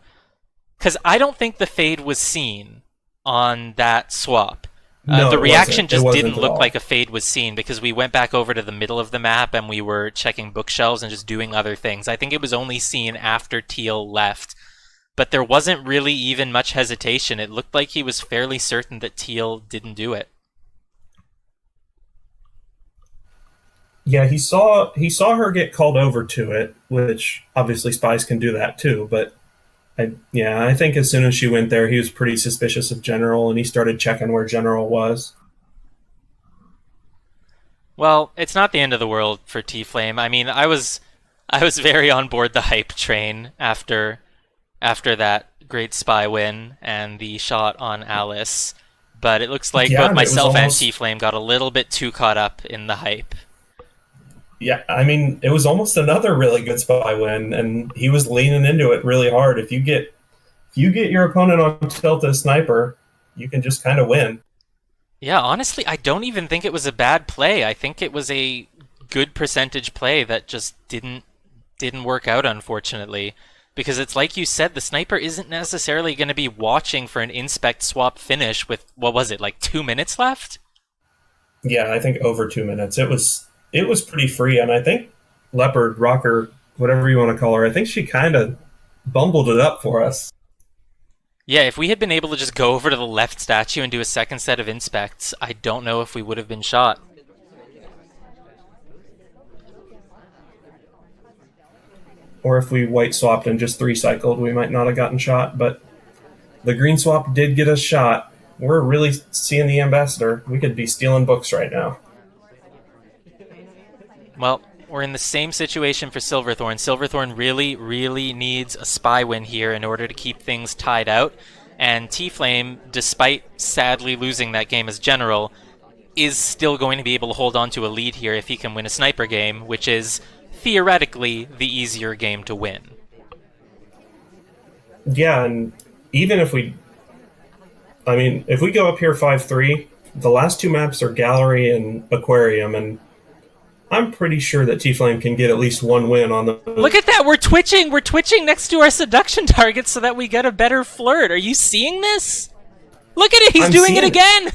Because I don't think the fade was seen on that swap.
No,
the reaction just
wasn't
didn't look like a fade was seen because we went back over to the middle of the map and we were checking bookshelves and just doing other things. I think it was only seen after Teal left. But there wasn't really even much hesitation. It looked like he was fairly certain that Teal didn't do it.
Yeah, he saw her get called over to it, which obviously spies can do that too, but I think as soon as she went there, he was pretty suspicious of General, and he started checking where General was.
Well, it's not the end of the world for T-Flame. I mean, I was very on board the hype train after that great spy win and the shot on Alice, but it looks like both myself and T-Flame got a little bit too caught up in the hype.
Yeah, I mean, it was almost another really good spy win, and he was leaning into it really hard. If you get your opponent on tilt as sniper, you can just kind of win.
Yeah, honestly, I don't even think it was a bad play. I think it was a good percentage play that just didn't work out, unfortunately. Because it's like you said, the sniper isn't necessarily going to be watching for an inspect swap finish with, what was it, like 2 minutes left?
Yeah, I think over 2 minutes. It was pretty free, and I think Leopard Rocker whatever you want to call her. I think she kind of bumbled it up for us.
Yeah, if we had been able to just go over to the left statue and do a second set of inspects, I don't know if we would have been shot.
Or if we white swapped and just 3-cycled, we might not have gotten shot, but the green swap did get us shot. We're really seeing the ambassador. We could be stealing books right now.
Well, we're in the same situation for Silverthorn. Silverthorn really, really needs a spy win here in order to keep things tied out. And TFlame, despite sadly losing that game as general, is still going to be able to hold on to a lead here if he can win a sniper game, which is theoretically the easier game to win.
Yeah, and even if we... I mean, if we go up here 5-3, the last two maps are Gallery and Aquarium, and I'm pretty sure that TFlame can get at least one win on the...
Look at that! We're twitching! We're twitching next to our seduction target so that we get a better flirt. Are you seeing this? Look at it! He's doing it again!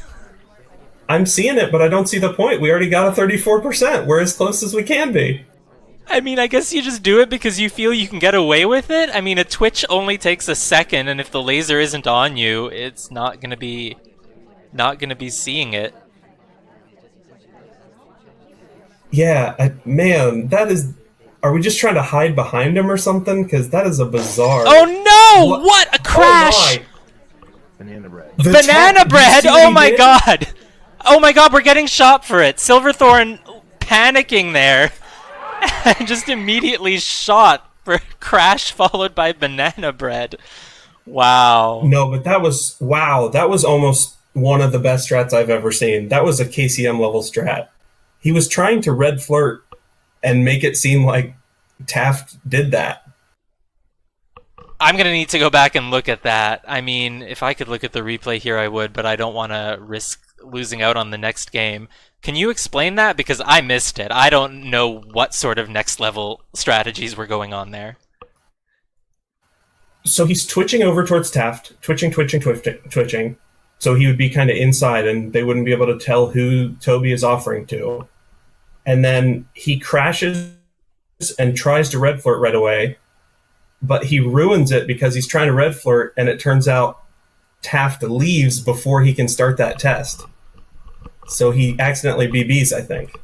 I'm seeing it, but I don't see the point. We already got a 34%. We're as close as we can be.
I mean, I guess you just do it because you feel you can get away with it. I mean, a twitch only takes a second, and if the laser isn't on you, it's not gonna be seeing it.
Yeah, man, that is... Are we just trying to hide behind him or something? Because that is a bizarre...
Oh no! What a crash!
Oh
Banana bread.
Banana bread! Oh my god! Oh my god, we're getting shot for it! Silverthorn panicking there. And just immediately shot for crash followed by banana bread. Wow.
No, but that was... Wow, that was almost one of the best strats I've ever seen. That was a KCM level strat. He was trying to red flirt and make it seem like Taft did that.
I'm going to need to go back and look at that. I mean, if I could look at the replay here, I would, but I don't want to risk losing out on the next game. Can you explain that? Because I missed it. I don't know what sort of next level strategies were going on there.
So he's twitching over towards Taft, twitching. So he would be kind of inside and they wouldn't be able to tell who Toby is offering to. And then he crashes and tries to red flirt right away, but he ruins it because he's trying to red flirt, and it turns out Taft leaves before he can start that test. So he accidentally BBs, I think.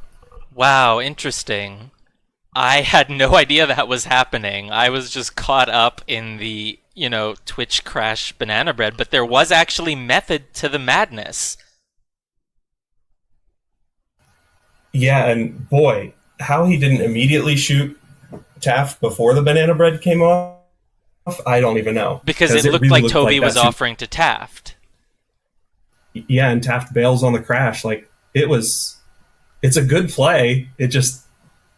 Wow, interesting. I had no idea that was happening. I was just caught up in the, Twitch crash banana bread, but there was actually method to the madness.
Yeah, and boy, how he didn't immediately shoot Taft before the banana bread came off, I don't even know.
Because it looked
really
like Toby was offering to Taft.
Yeah, and Taft bails on the crash. It's a good play. It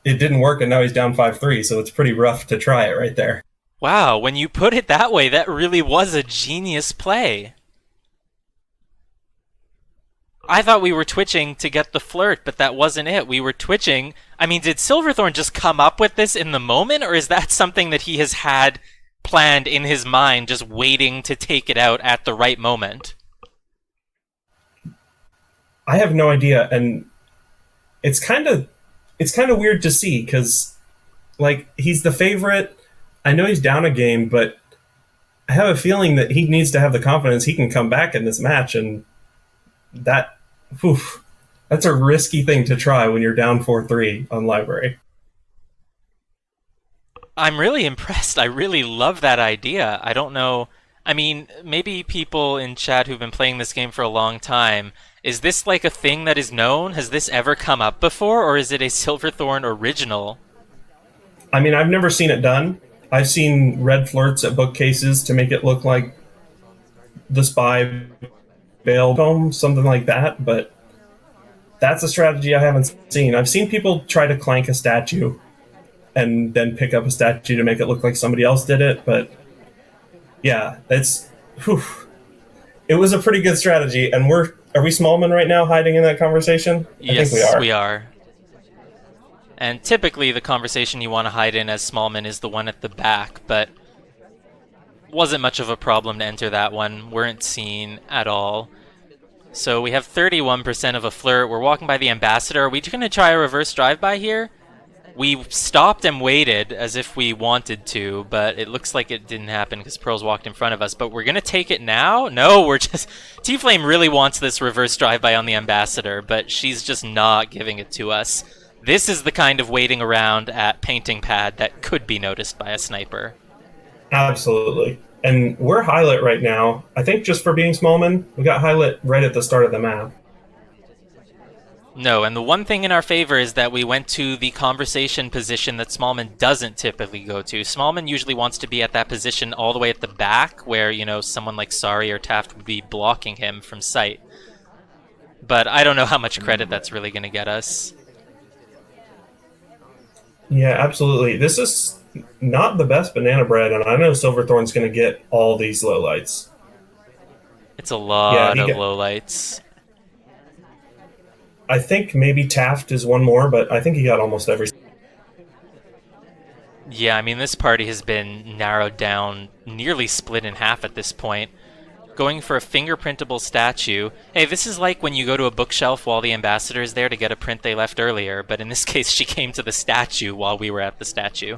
didn't work, and now he's down 5-3, so it's pretty rough to try it right there.
Wow, when you put it that way, that really was a genius play. I thought we were twitching to get the flirt, but that wasn't it. We were twitching. I mean, did Silverthorn just come up with this in the moment, or is that something that he has had planned in his mind, just waiting to take it out at the right moment?
I have no idea, and it's kind of weird to see, because, he's the favorite. I know he's down a game, but I have a feeling that he needs to have the confidence he can come back in this match, and that's a risky thing to try when you're down 4-3 on Library.
I'm really impressed. I really love that idea. I don't know. I mean, maybe people in chat who've been playing this game for a long time, is this like a thing that is known? Has this ever come up before, or is it a Silverthorn original?
I mean, I've never seen it done. I've seen red flirts at bookcases to make it look like the spy bailed home, something like that, but that's a strategy I haven't seen. I've seen people try to clank a statue and then pick up a statue to make it look like somebody else did it, but yeah, it was a pretty good strategy, and are we Smallman right now hiding in that conversation?
Yes,
I think
we are. And typically the conversation you want to hide in as Smallman is the one at the back, but wasn't much of a problem to enter that one. Weren't seen at all. So we have 31% of a flirt. We're walking by the ambassador. Are we going to try a reverse drive-by here? We stopped and waited as if we wanted to, but it looks like it didn't happen because Pearls walked in front of us. But we're going to take it now? No, we're just... TFlame really wants this reverse drive-by on the Ambassador, but she's just not giving it to us. This is the kind of waiting around at painting pad that could be noticed by a sniper.
Absolutely. And we're highlight right now. I think just for being Smallman, we got highlight right at the start of the map.
No, and the one thing in our favor is that we went to the conversation position that Smallman doesn't typically go to. Smallman usually wants to be at that position all the way at the back, where, you know, someone like Sari or Taft would be blocking him from sight. But I don't know how much credit that's really going to get us.
Yeah, absolutely. This is not the best banana bread, and I know Silverthorn's going to get all these lowlights.
It's a lot of lowlights.
I think maybe Taft is one more, but I think he got almost every.
Yeah, I mean, this party has been narrowed down, nearly split in half at this point. Going for a fingerprintable statue. Hey, this is like when you go to a bookshelf while the Ambassador is there to get a print they left earlier, but in this case she came to the statue while we were at the statue.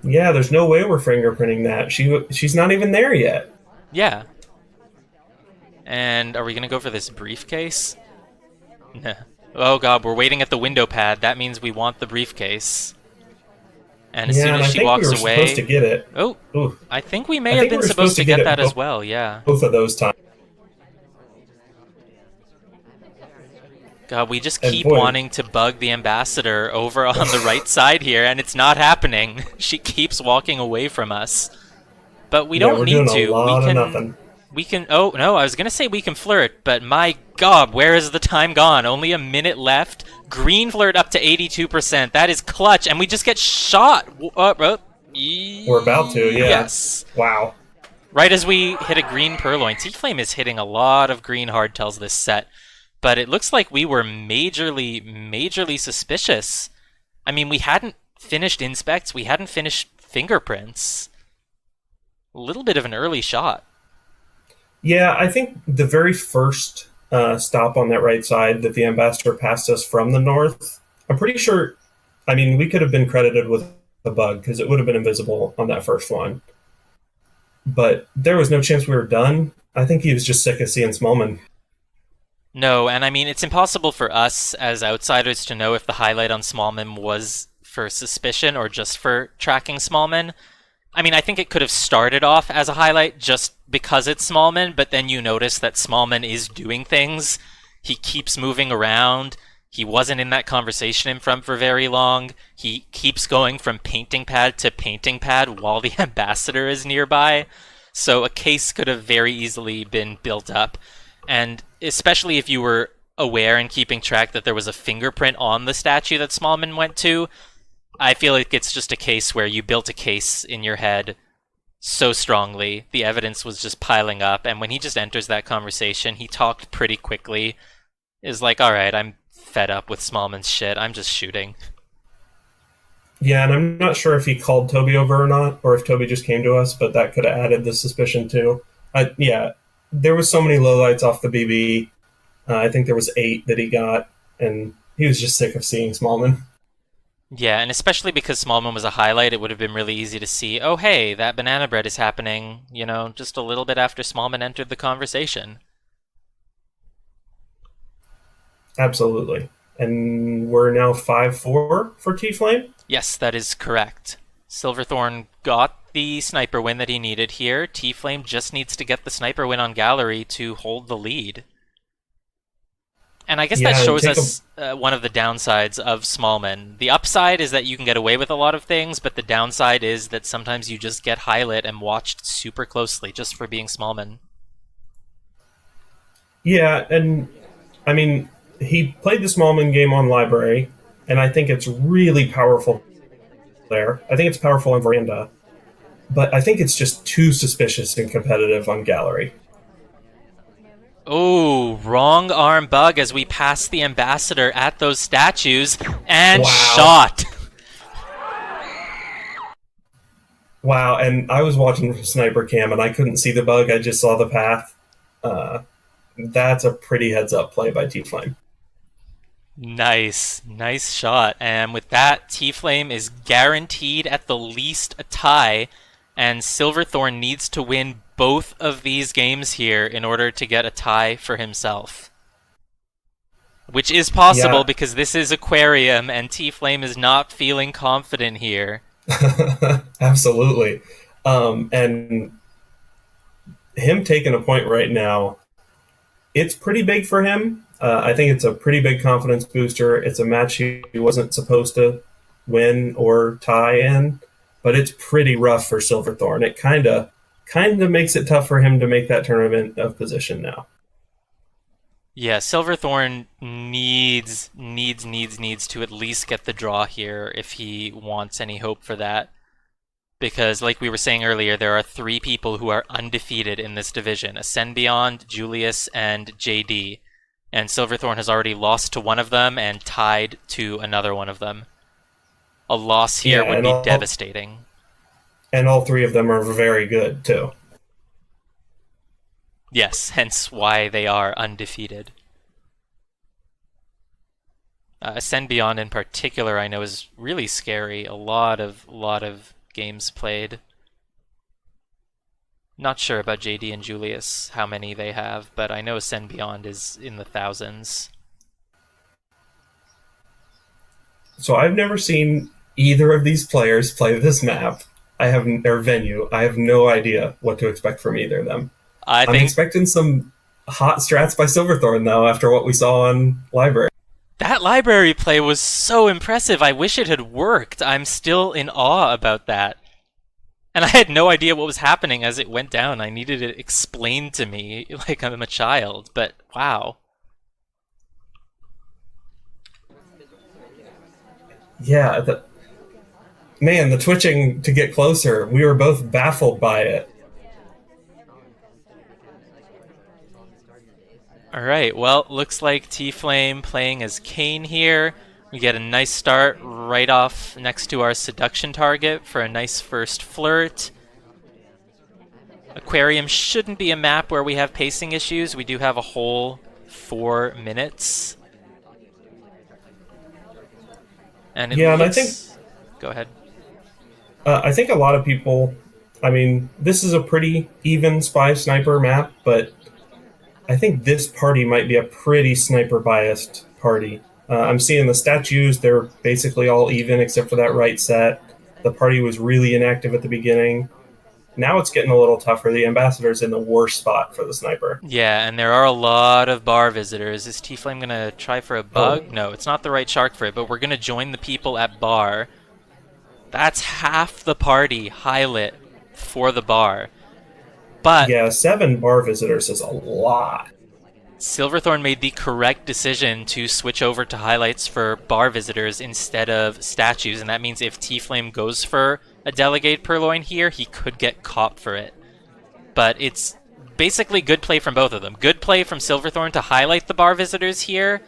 Yeah, there's no way we're fingerprinting that. She's not even there yet.
Yeah. And are we going to go for this briefcase? Nah. Oh god, we're waiting at the window pad. That means we want the briefcase. And as soon as she walks away...
supposed to get it.
Oh,
Ooh.
I think we may have been supposed to get that as well, yeah.
Both of those times.
God, we just keep wanting to bug the Ambassador over on the right side here, and it's not happening. She keeps walking away from us. But we don't need to. We can... Oh, no, I was going to say we can flirt, but my god, where is the time gone? Only a minute left. Green flirt up to 82%. That is clutch, and we just get shot.
We're about to, yeah.
Yes.
Wow.
Right as we hit a green purloin. TFlame is hitting a lot of green hardtails this set, but it looks like we were majorly suspicious. I mean, we hadn't finished inspects. We hadn't finished fingerprints. A little bit of an early shot.
Yeah, I think the very first stop on that right side that the Ambassador passed us from the north, I'm pretty sure, I mean, we could have been credited with a bug because it would have been invisible on that first one. But there was no chance we were done. I think he was just sick of seeing Smallman.
No, and I mean, it's impossible for us as outsiders to know if the highlight on Smallman was for suspicion or just for tracking Smallman. I mean, I think it could have started off as a highlight just because it's Smallman, but then you notice that Smallman is doing things. He keeps moving around. He wasn't in that conversation in front for very long. He keeps going from painting pad to painting pad while the Ambassador is nearby. So a case could have very easily been built up. And especially if you were aware and keeping track that there was a fingerprint on the statue that Smallman went to, I feel like it's just a case where you built a case in your head so strongly, the evidence was just piling up, and when he just enters that conversation, he talked pretty quickly, is like, alright, I'm fed up with Smallman's shit, I'm just shooting.
Yeah, and I'm not sure if he called Toby over or not, or if Toby just came to us, but that could have added the suspicion too. Yeah, there was so many lowlights off the BB. I think there was 8 that he got, and he was just sick of seeing Smallman.
Yeah, and especially because Smallman was a highlight, it would have been really easy to see, oh hey, that banana bread is happening, you know, just a little bit after Smallman entered the conversation.
Absolutely. And we're now 5-4 for TFlame?
Yes, that is correct. Silverthorn got the sniper win that he needed here. TFlame just needs to get the sniper win on Gallery to hold the lead. And I guess that shows us one of the downsides of Smallman. The upside is that you can get away with a lot of things, but the downside is that sometimes you just get highlit and watched super closely just for being Smallman.
Yeah, and I mean, he played the Smallman game on Library, and I think it's really powerful there. I think it's powerful on Veranda, but I think it's just too suspicious and competitive on Gallery.
Oh, wrong arm bug as we pass the Ambassador at those statues, and shot!
Wow, and I was watching from Sniper Cam, and I couldn't see the bug, I just saw the path. That's a pretty heads-up play by TFlame.
Nice, nice shot. And with that, TFlame is guaranteed at the least a tie, and Silverthorn needs to win both of these games here in order to get a tie for himself. Which is possible
Yeah,
because this is Aquarium and TFlame is not feeling confident here.
absolutely. And him taking a point right now, it's pretty big for him. I think it's a pretty big confidence booster. It's a match he wasn't supposed to win or tie in, but it's pretty rough for Silverthorn. It kind of makes it tough for him to make that tournament of position now.
Yeah, Silverthorn needs to at least get the draw here if he wants any hope for that. Because, like we were saying earlier, there are 3 people who are undefeated in this division. Ascend Beyond, Julius, and JD. And Silverthorn has already lost to one of them and tied to another one of them. A loss here
Yeah,
would be devastating.
and all 3 of them are very good too.
Yes, hence why they are undefeated. Ascend Beyond in particular, I know, is really scary. A lot of games played. Not sure about JD and Julius, how many they have, but I know Ascend Beyond is in the thousands.
So I've never seen either of these players play this map. Or venue. I have no idea what to expect from either of them.
I
I'm
think
expecting some hot strats by Silverthorn though after what we saw on Library.
that library play was so impressive. I wish it had worked. I'm still in awe about that. And I had no idea what was happening as it went down. I needed it explained to me like I'm a child, but wow.
Yeah, the twitching to get closer. We were both baffled by it.
Alright, well, looks like TFlame playing as Kane here. We get a nice start right off next to our seduction target for a nice first flirt. Aquarium shouldn't be a map where we have pacing issues. We do have a whole 4 minutes. And it
And I
looks...
think
Go ahead.
I think a lot of people. I mean, this is a pretty even spy sniper map, but I think this party might be a pretty sniper biased party. I'm seeing the statues; they're basically all even except for that right set. The party was really inactive at the beginning. Now it's getting a little tougher. The ambassador's in the worst spot for the sniper.
Yeah, and there are a lot of bar visitors. Is TFlame going to try for a bug?
Oh.
No, it's not the right shark for it, but we're going to join the people at bar. That's half the party highlight for the bar. But
Yeah, 7 bar visitors is a lot.
Silverthorn made the correct decision to switch over to highlights for bar visitors instead of statues, and that means if TFlame goes for a delegate purloin here, he could get caught for it. But it's basically good play from both of them. Good play from Silverthorn to highlight the bar visitors here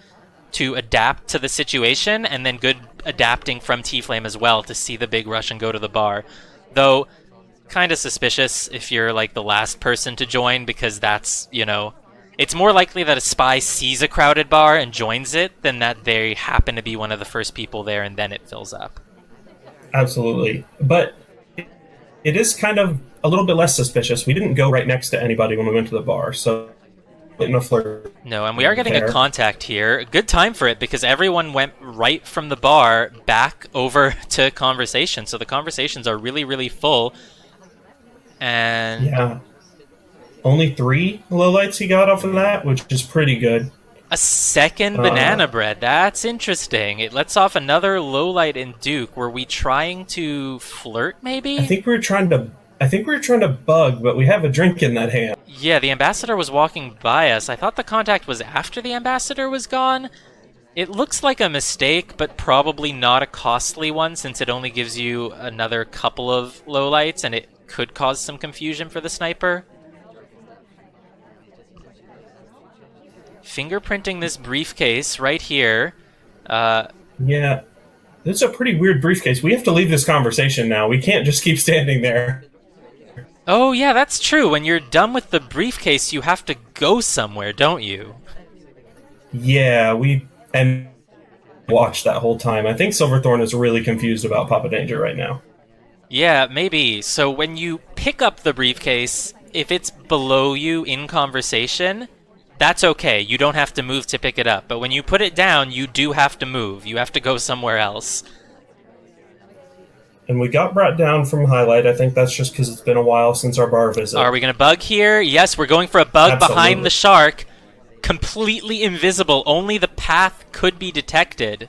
to adapt to the situation, and then good adapting from TFlame as well to see the big rush and go to the bar. Though, kind of suspicious if you're like the last person to join, because that's, you know, it's more likely that a spy sees a crowded bar and joins it than that they happen to be one of the first people there and then it fills up.
Absolutely. But it is kind of a little bit less suspicious. We didn't go right next to anybody when we went to the bar, so in a flirt.
No, and we are getting a contact here. Good time for it because everyone went right from the bar back over to conversation. So the conversations are really, really full. And
Yeah. Only 3 lowlights he got off of that, which is pretty good.
a second banana bread. That's interesting. It lets off another lowlight in Duke. Were we trying to flirt, maybe?
I think we were trying to bug, but we have a drink in that hand.
Yeah, the ambassador was walking by us. I thought the contact was after the ambassador was gone. It looks like a mistake, but probably not a costly one since it only gives you another couple of lowlights and it could cause some confusion for the sniper. Fingerprinting this briefcase right here.
Yeah. This is a pretty weird briefcase. We have to leave this conversation now. We can't just keep standing there.
Oh, yeah, that's true. When you're done with the briefcase, you have to go somewhere, don't you?
Yeah, and watched that whole time. I think Silverthorn is really confused about Papa Danger right now.
Yeah, maybe. So when you pick up the briefcase, if it's below you in conversation, that's okay. You don't have to move to pick it up. But when you put it down, you do have to move. You have to go somewhere else.
And we got brought down from highlight. I think that's just because it's been a while since our bar visit.
Are we going to bug here? Yes, we're going for a bug
Absolutely.
behind the shark. Completely invisible. Only the path could be detected.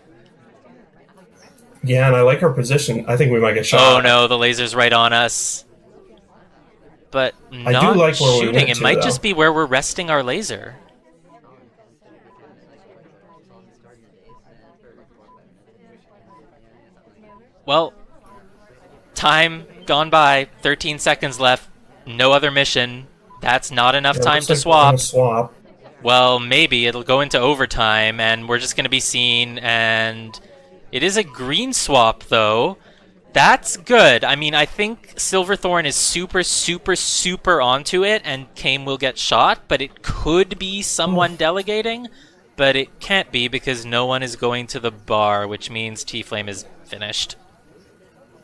Yeah, and I like our position. I think we might get shot.
Oh no, the laser's right on us. But not
I do like where we
shooting.
went
It
to,
might
though.
just be where we're resting our laser. Well, time gone by. 13 seconds left. No other mission. That's not enough
Yeah,
time
looks
to
like we're gonna
swap.
swap.
Well, maybe it'll go into overtime, and we're just going to be seen, and it is a green swap, though. That's good. I mean, I think Silverthorn is super, super, super onto it, and Kane will get shot, but it could be someone delegating, but it can't be because no one is going to the bar, which means TFlame is finished.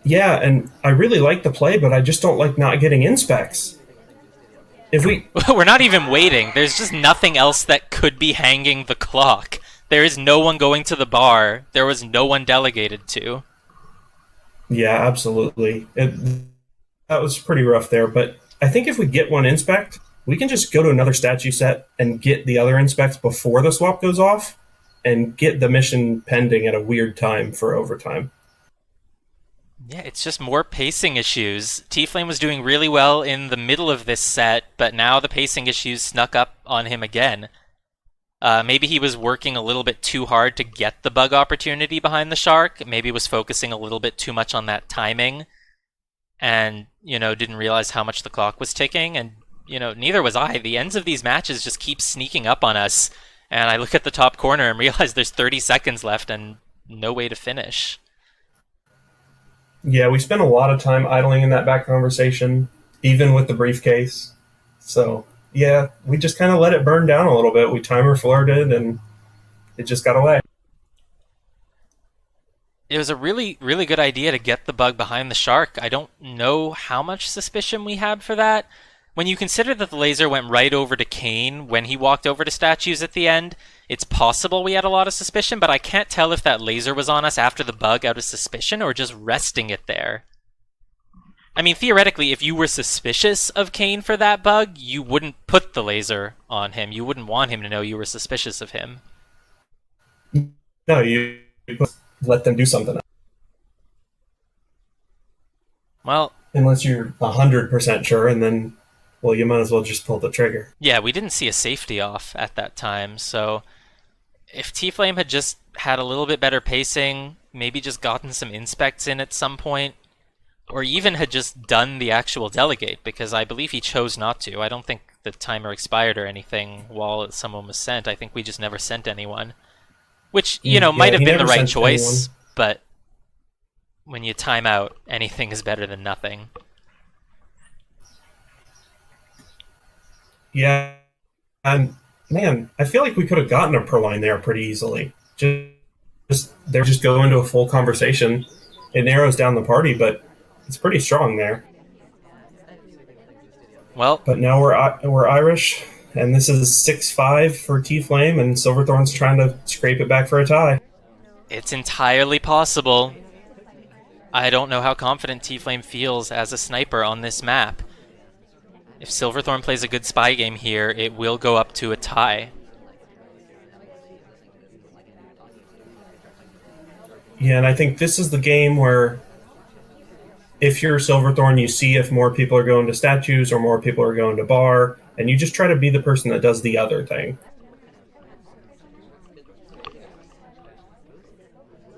Yeah, and I really like the play, but I just don't like not getting inspects. If we...
We're not even waiting. There's just nothing else that could be hanging the clock. There is no one going to the bar. There was no one delegated to.
Yeah, absolutely. That was pretty rough there, but I think if we get one inspect, we can just go to another statue set and get the other inspects before the swap goes off and get the mission pending at a weird time for overtime.
Yeah, it's just more pacing issues. TFlame was doing really well in the middle of this set, but now the pacing issues snuck up on him again. Maybe he was working a little bit too hard to get the bug opportunity behind the shark. Maybe was focusing a little bit too much on that timing and, didn't realize how much the clock was ticking. And, neither was I. The ends of these matches just keep sneaking up on us. And I look at the top corner and realize there's 30 seconds left and no way to finish.
Yeah, we spent a lot of time idling in that back conversation, even with the briefcase. So, yeah, we just kind of let it burn down a little bit. We timer flirted, and it just got away.
It was a really, really good idea to get the bug behind the shark. I don't know how much suspicion we had for that. When you consider that the laser went right over to Kane when he walked over to statues at the end, it's possible we had a lot of suspicion, but I can't tell if that laser was on us after the bug out of suspicion or just resting it there. I mean, theoretically, if you were suspicious of Kane for that bug, you wouldn't put the laser on him. You wouldn't want him to know you were suspicious of him.
No, you let them do something.
Well,
unless you're 100% sure, and then, well, you might as well just pull the trigger.
Yeah, we didn't see a safety off at that time, so if TFlame had just had a little bit better pacing, maybe just gotten some inspects in at some point, or even had just done the actual delegate, because I believe he chose not to. I don't think the timer expired or anything while someone was sent. I think we just never sent anyone. Which, might have been the right choice, but when you time out, anything is better than nothing.
Yeah, and man, I feel like we could have gotten a Perline there pretty easily. They're just going into a full conversation. It narrows down the party, but it's pretty strong there.
Well,
but now we're Irish, and this is 6-5 for TFlame, and Silverthorn's trying to scrape it back for a tie.
It's entirely possible. I don't know how confident TFlame feels as a sniper on this map. If Silverthorn plays a good spy game here, it will go up to a tie.
Yeah, and I think this is the game where if you're Silverthorn, you see if more people are going to statues or more people are going to bar, and you just try to be the person that does the other thing.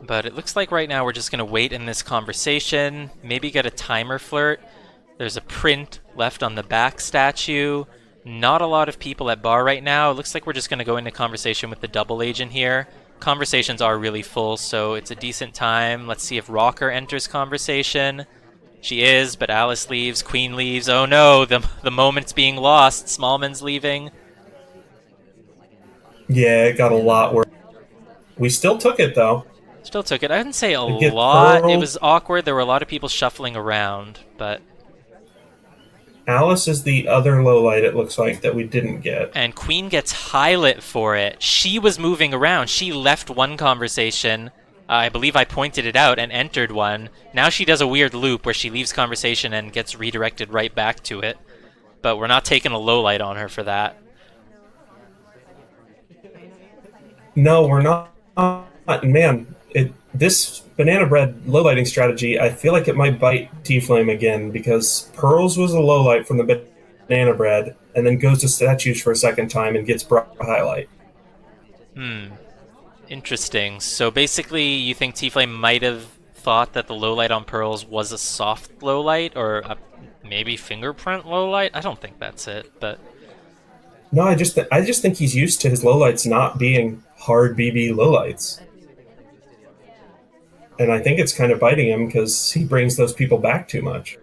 But it looks like right now we're just going to wait in this conversation, maybe get a timer flirt. There's a print left on the back statue. Not a lot of people at bar right now. It looks like we're just going to go into conversation with the double agent here. Conversations are really full, so it's a decent time. Let's see if Rocker enters conversation. She is, but Alice leaves, Queen leaves. Oh no, the moment's being lost. Smallman's leaving.
Yeah, it got a lot worse. We still took it, though.
Still took it. I wouldn't say a
I get
lot. It
Pearl.
was awkward. There were a lot of people shuffling around, but...
Alice is the other low light, it looks like, that we didn't get.
And Queen gets highlight for it. She was moving around. She left one conversation. I believe I pointed it out and entered one. Now she does a weird loop where she leaves conversation and gets redirected right back to it. But we're not taking a low light on her for that.
No, we're not. Man, this banana bread low lighting strategy, I feel like it might bite TFlame again because Pearls was a low light from the banana bread and then goes to statues for a second time and gets brought to highlight.
Interesting. So basically, you think TFlame might have thought that the low light on Pearls was a soft low light or a maybe fingerprint low light? I don't think that's it, but...
No, I just think he's used to his lowlights not being hard BB lowlights. And I think it's kind of biting him because he brings those people back too much.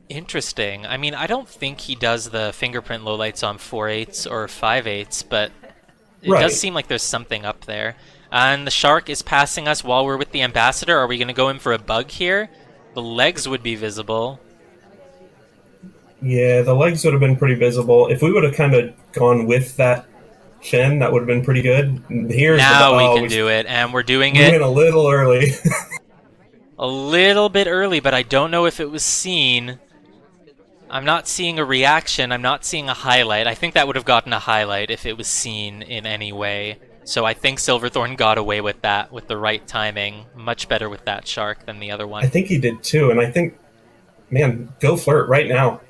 Interesting. I mean, I don't think he does the fingerprint lowlights on 4/8s or 5/8s, but it does seem like there's something up there. And the shark is passing us while we're with the ambassador. Are we going to go in for a bug here? The legs would be visible.
Yeah, the legs would have been pretty visible. If we would have kind of gone with that fin, that would have been pretty good. Here's
now we can do it, and we're doing it.
We went a little early.
A little bit early, but I don't know if it was seen. I'm not seeing a reaction. I'm not seeing a highlight. I think that would have gotten a highlight if it was seen in any way. So I think Silverthorn got away with that with the right timing. Much better with that shark than the other one.
I think he did too, and I think, man, go flirt right now.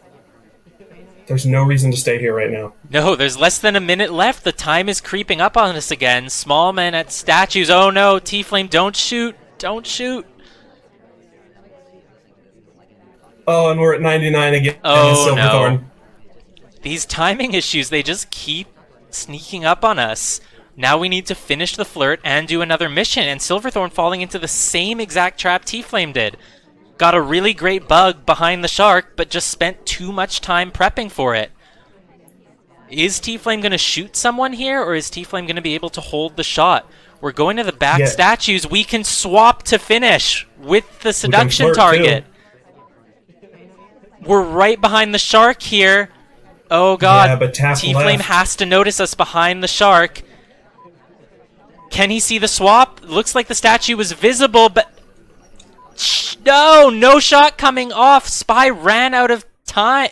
There's no reason to stay here right now.
No, there's less than a minute left. The time is creeping up on us again. Small men at statues. Oh no, TFlame, don't shoot. Don't shoot.
Oh, and we're at 99 again.
Oh
Silverthorn.
no. These timing issues, they just keep sneaking up on us. Now we need to finish the flirt and do another mission, and Silverthorn falling into the same exact trap TFlame did. Got a really great bug behind the shark, but just spent too much time prepping for it. Is TFlame going to shoot someone here, or is TFlame going to be able to hold the shot? We're going to the back statues. We can swap to finish with the seduction target. We're right behind the shark here. Oh god,
yeah, but
TFlame has to notice us behind the shark. Can he see the swap? Looks like the statue was visible, but... No shot coming off. Spy ran out of time.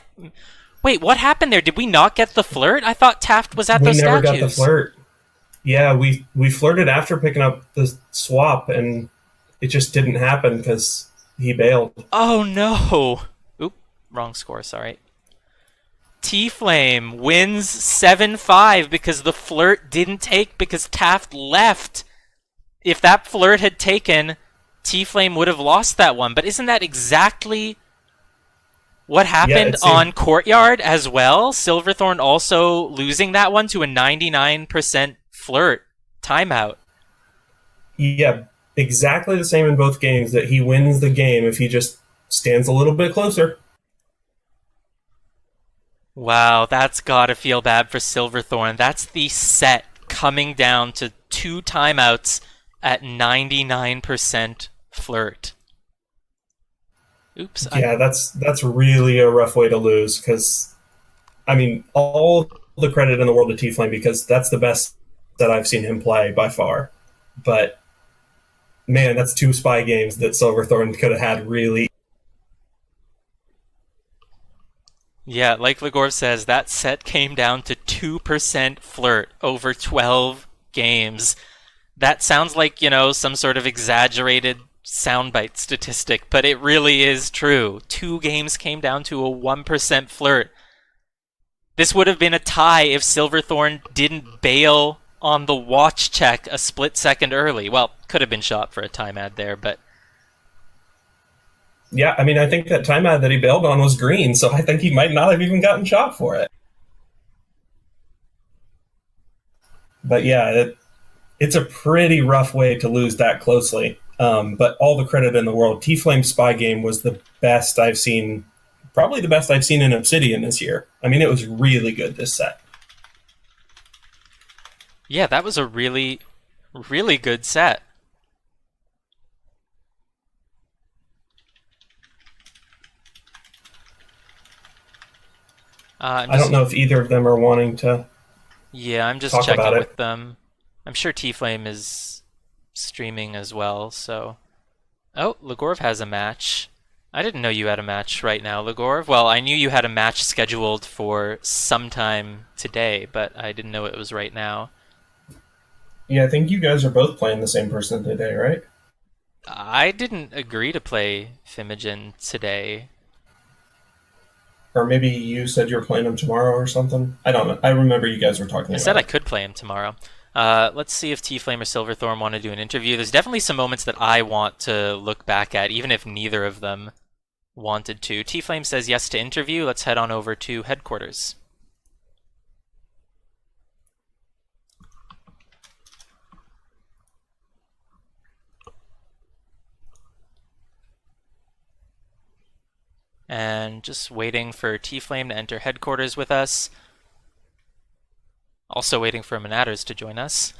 Wait, what happened there? Did we not get the flirt? I thought Taft was at those statues.
We never got the flirt. Yeah, we flirted after picking up the swap, and it just didn't happen because he bailed.
Oh no. Oop, wrong score, sorry. TFlame wins 7-5 because the flirt didn't take because Taft left. If that flirt had taken, TFlame would have lost that one. But isn't that exactly what happened on Courtyard as well? Silverthorn also losing that one to a 99% flirt timeout.
Yeah, exactly the same in both games, that he wins the game if he just stands a little bit closer.
Wow, that's gotta feel bad for Silverthorn. That's the set coming down to 2 timeouts at 99% flirt. Oops.
Yeah, that's really a rough way to lose because, I mean, all the credit in the world to TFlame because that's the best that I've seen him play by far. But, man, that's 2 spy games that Silverthorn could have had really.
Yeah, like Ligor says, that set came down to 2% flirt over 12 games. That sounds like, you know, some sort of exaggerated soundbite statistic, but it really is true. 2 games came down to a 1% flirt. This would have been a tie if Silverthorn didn't bail on the watch check a split second early. Well, could have been shot for a time ad there, but...
Yeah, I mean, I think that time ad that he bailed on was green, so I think he might not have even gotten shot for it. But yeah, it's a pretty rough way to lose that closely. But all the credit in the world. TFlame's spy game was the best I've seen, probably the best I've seen in Obsidian this year. I mean, it was really good this set.
Yeah, that was a really, really good set. I'm
I don't
just
know if either of them are wanting to
Yeah, I'm just
talk about
checking
it.
with them. I'm sure TFlame is streaming as well, so. Oh, Legorv has a match. I didn't know you had a match right now, Legorv. Well, I knew you had a match scheduled for sometime today, but I didn't know it was right now.
Yeah, I think you guys are both playing the same person today, right?
I didn't agree to play Fimogen today.
Or maybe you said you were playing them tomorrow or something. I don't know. I remember you guys were talking
I said
about
I
it.
could play him tomorrow. Let's see if TFlame or Silverthorn want to do an interview. There's definitely some moments that I want to look back at, even if neither of them wanted to. TFlame says yes to interview. Let's head on over to headquarters. And just waiting for TFlame to enter headquarters with us. Also waiting for Manatters to join us.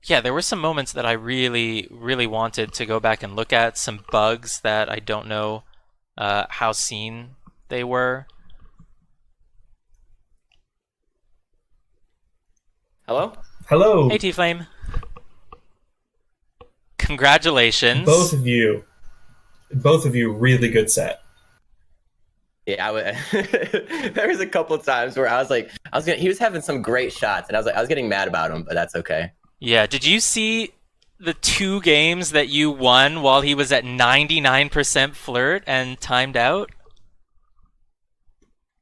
Yeah, there were some moments that I really, really wanted to go back and look at. Some bugs that I don't know how seen they were.
Hello?
Hello,
Hey, TFlame. Congratulations.
both of you. Both of you, really good set.
Yeah, there was a couple of times where he was having some great shots, and I was getting mad about him, but that's okay.
Yeah, did you see the 2 games that you won while he was at 99% flirt and timed out?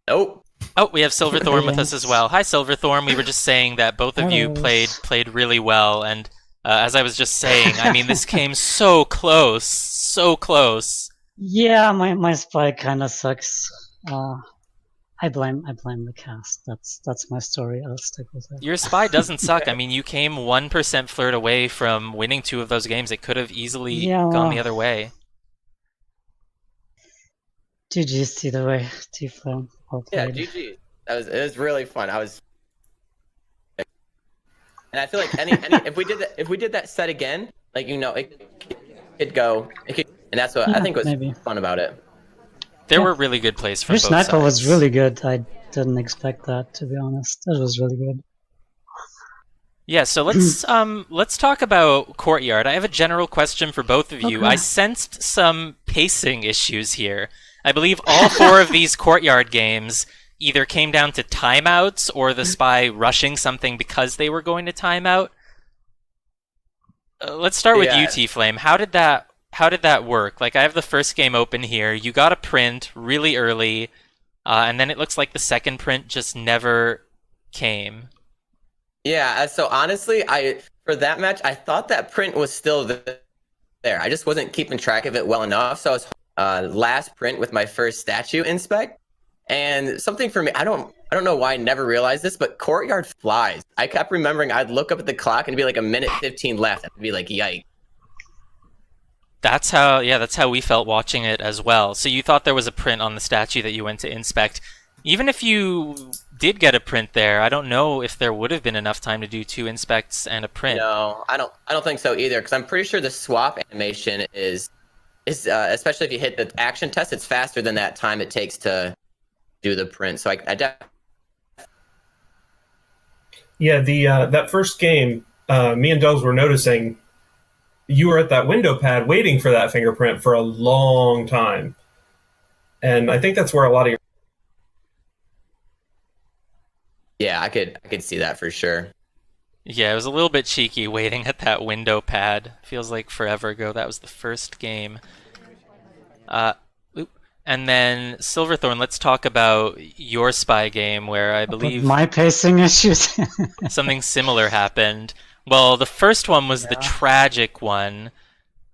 Nope.
Oh, we have Silverthorn with us as well. Hi, Silverthorn. We were just saying that both of you played really well, and as I was just saying, I mean, this came so close, so close.
Yeah, my spy kind of sucks. I blame the cast. That's my story. I'll stick with it.
Your spy doesn't suck. I mean, you came 1% flirt away from winning 2 of those games. It could have easily gone the other way.
GG's either way. TFlame.
Yeah, GG. It was really fun. And I feel like if we did that set again, like it could go. And that's what I think was fun about it.
There were really good plays from
Your
both
sniper
sides.
was really good. I didn't expect that, to be honest. That was really good.
Yeah, so let's talk about Courtyard. I have a general question for both of you.
Okay.
I sensed some pacing issues here. I believe all 4 of these Courtyard games either came down to timeouts or the spy rushing something because they were going to timeout. Let's start with you, TFlame. How did that work? Like, I have the first game open here. You got a print really early, and then it looks like the second print just never came.
Yeah, so honestly, for that match, I thought that print was still there. I just wasn't keeping track of it well enough. So I was last print with my first statue inspect, and something for me, I don't know why I never realized this, but Courtyard flies. I kept remembering I'd look up at the clock and it'd be like a minute 15 left. I'd be like, yikes.
That's how we felt watching it as well. So you thought there was a print on the statue that you went to inspect. Even if you did get a print there, I don't know if there would have been enough time to do 2 inspects and a print.
No, I don't think so either, because I'm pretty sure the swap animation is especially if you hit the action test, it's faster than that time it takes to do the print. So I definitely.
Yeah, that first game, me and Dells were noticing you were at that window pad waiting for that fingerprint for a long time. And I think that's where a lot of your...
Yeah, I could see that for sure.
Yeah, it was a little bit cheeky waiting at that window pad. Feels like forever ago. That was the first game. And then Silverthorn, let's talk about your spy game where I believe
my pacing issues.
something similar happened. Well, the first one was the tragic one.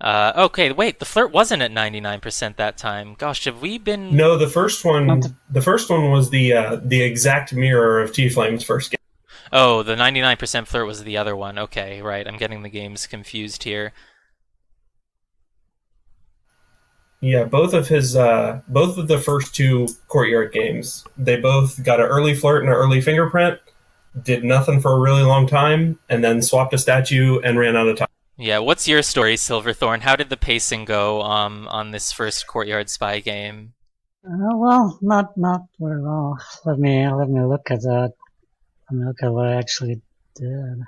Okay, wait, the flirt wasn't at 99% that time. Gosh, have we been...
No, the first one was the exact mirror of T-Flame's first game.
Oh, the 99% flirt was the other one. Okay, right. I'm getting the games confused here.
Yeah, both of the first 2 Courtyard games, they both got an early flirt and an early fingerprint, did nothing for a really long time, and then swapped a statue and ran out of time.
Yeah, what's your story, Silverthorn? How did the pacing go on this first Courtyard Spy game?
Well, not very well. Let me look at that. Let me look at what I actually did.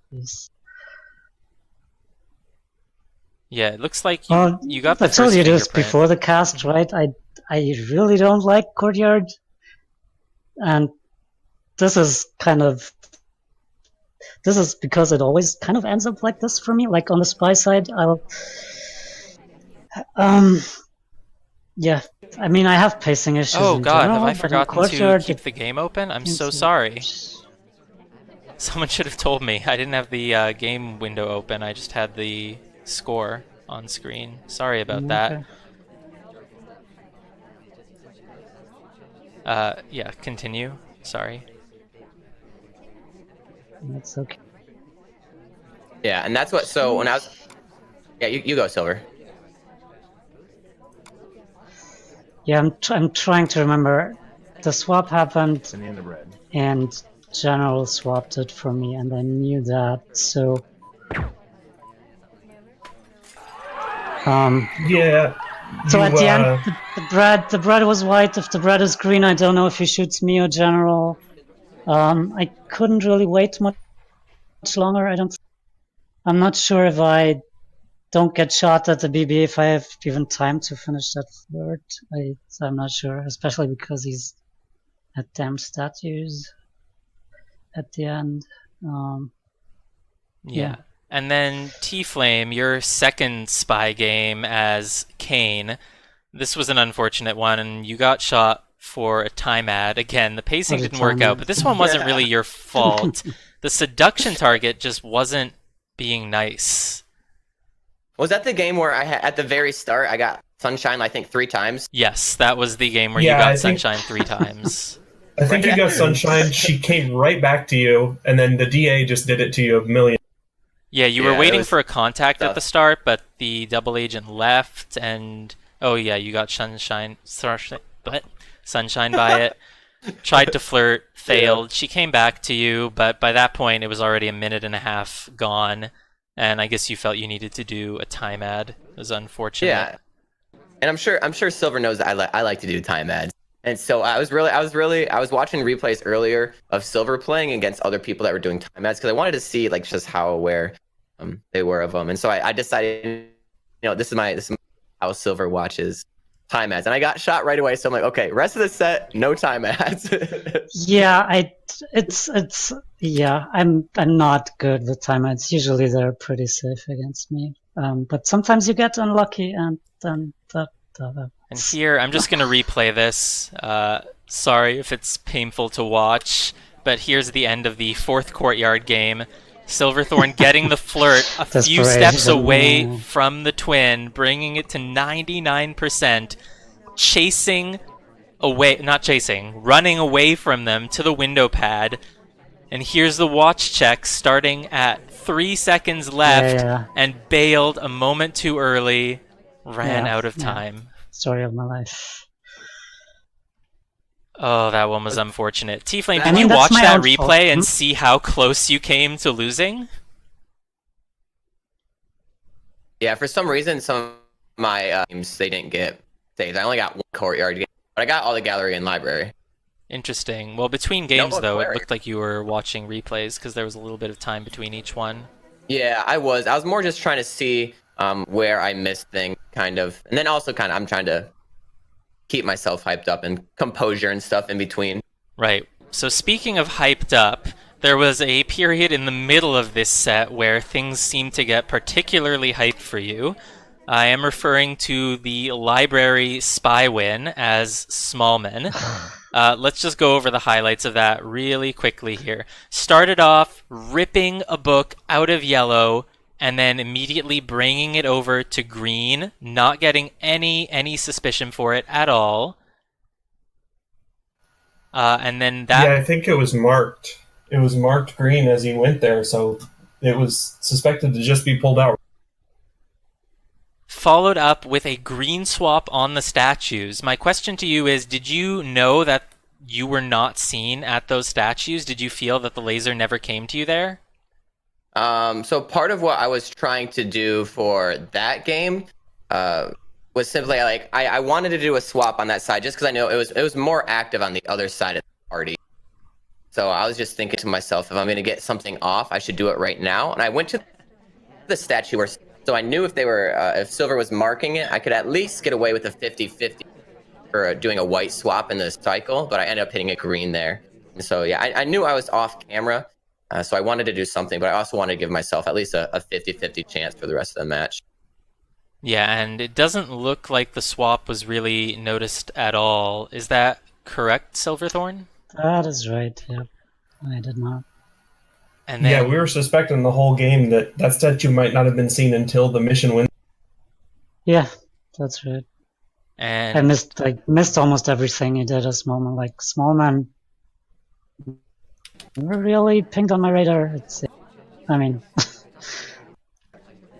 Please.
Yeah, it looks like
Well,
you got the
I told
first
you this
fingerprint.
before the cast, right? I really don't like Courtyard, and this is because it always kind of ends up like this for me. Like on the spy side, um, yeah. I mean, I have pacing issues
Oh
in
god, have
general,
I
but in
forgotten to
Courtyard,
keep the game open? I'm so sorry. Someone should have told me. I didn't have the game window open. I just had the score on screen. Sorry about that.
Okay.
Yeah, continue. Sorry.
That's okay.
Yeah, and that's what. So when I was, yeah, you go, Silver.
Yeah, I'm trying to remember. The swap happened,
Banana bread.
and General swapped it for me, and I knew that. So,
Yeah.
so
You
at the end, the bread was white. If the bread is green, I don't know if he shoots me or General. I couldn't really wait much longer. I'm not sure if I don't get shot at the BB if I have even time to finish that flirt. I'm not sure, especially because he's at damn statues at the end.
Yeah. And then TFlame, your second spy game as Kane. This was an unfortunate one, and you got shot for a time ad. Again, the pacing
Was a
didn't work
time
out,
ad.
but this one wasn't really your fault. The seduction target just wasn't being nice.
Was that the game where I had at the very start I got Sunshine I think 3 times?
Yes, that was the game where
Yeah,
you got
I think-
Sunshine 3 times.
I think you got Sunshine. She came right back to you, and then the DA just did it to you a million.
Yeah, you were
Yeah, it
waiting
was
for a contact at
tough.
the start, but the double agent left, and oh yeah, you got Sunshine by it. Tried to flirt, failed. She came back to you, but by that point it was already a minute and a half gone, and I guess you felt you needed to do a time ad. It was unfortunate.
Yeah, and I'm sure Silver knows that I like to do time ads. And so I was watching replays earlier of Silver playing against other people that were doing time ads because I wanted to see like just how aware they were of them. And so I decided, this is how Silver watches time ads, and I got shot right away. So I'm like, okay, rest of the set, no time ads.
Yeah, I'm not good with time ads. Usually they're pretty safe against me. But sometimes you get unlucky, and then
And here, I'm just going to replay this. Sorry if it's painful to watch, but here's the end of the fourth Courtyard game. Silverthorn getting the flirt a few steps away from the twin, bringing it to 99%, running away from them to the window pad. And here's the watch check starting at 3 seconds left and bailed a moment too early, ran out of time.
Story of my life.
Oh, that one was unfortunate. TFlame,
I
can
mean,
you watch that
own fault.
replay and see how close you came to losing?
Yeah, for some reason, some of my games, they didn't get saved. I only got one Courtyard game, but I got all the gallery and library.
Interesting. Well, between games, though, it
Aquarium.
looked like you were watching replays because there was a little bit of time between each one.
Yeah, I was more just trying to see where I missed things, kind of. And then also I'm trying to keep myself hyped up and composure and stuff in between.
Right. So speaking of hyped up, there was a period in the middle of this set where things seemed to get particularly hyped for you. I am referring to the library spy win as Smallman. Let's just go over the highlights of that really quickly here. Started off ripping a book out of yellow and then immediately bringing it over to green, not getting any suspicion for it at all. And then that...
Yeah, I think it was marked. It was marked green as he went there, so it was suspected to just be pulled out.
Followed up with a green swap on the statues. My question to you is, did you know that you were not seen at those statues? Did you feel that the laser never came to you there?
So part of what I was trying to do for that game was simply like I wanted to do a swap on that side just because I know it was more active on the other side of the party. So I was just thinking to myself, if I'm going to get something off, I should do it right now. And I went to the statue where, so I knew if they were if Silver was marking it, I could at least get away with a 50-50 for doing a white swap in the cycle. But I ended up hitting a green there. And so yeah, I knew I was off camera. So I wanted to do something, but I also wanted to give myself at least a 50-50 chance for the rest of the match.
Yeah, and it doesn't look like the swap was really noticed at all. Is that correct, Silverthorn?
That is right, yeah. I did not.
And then,
Yeah, we were suspecting the whole game that that statue might not have been seen until the mission win.
Yeah, that's right.
and
I missed almost everything he did as Smallman. Like, Smallman never really pinged on my radar. I mean,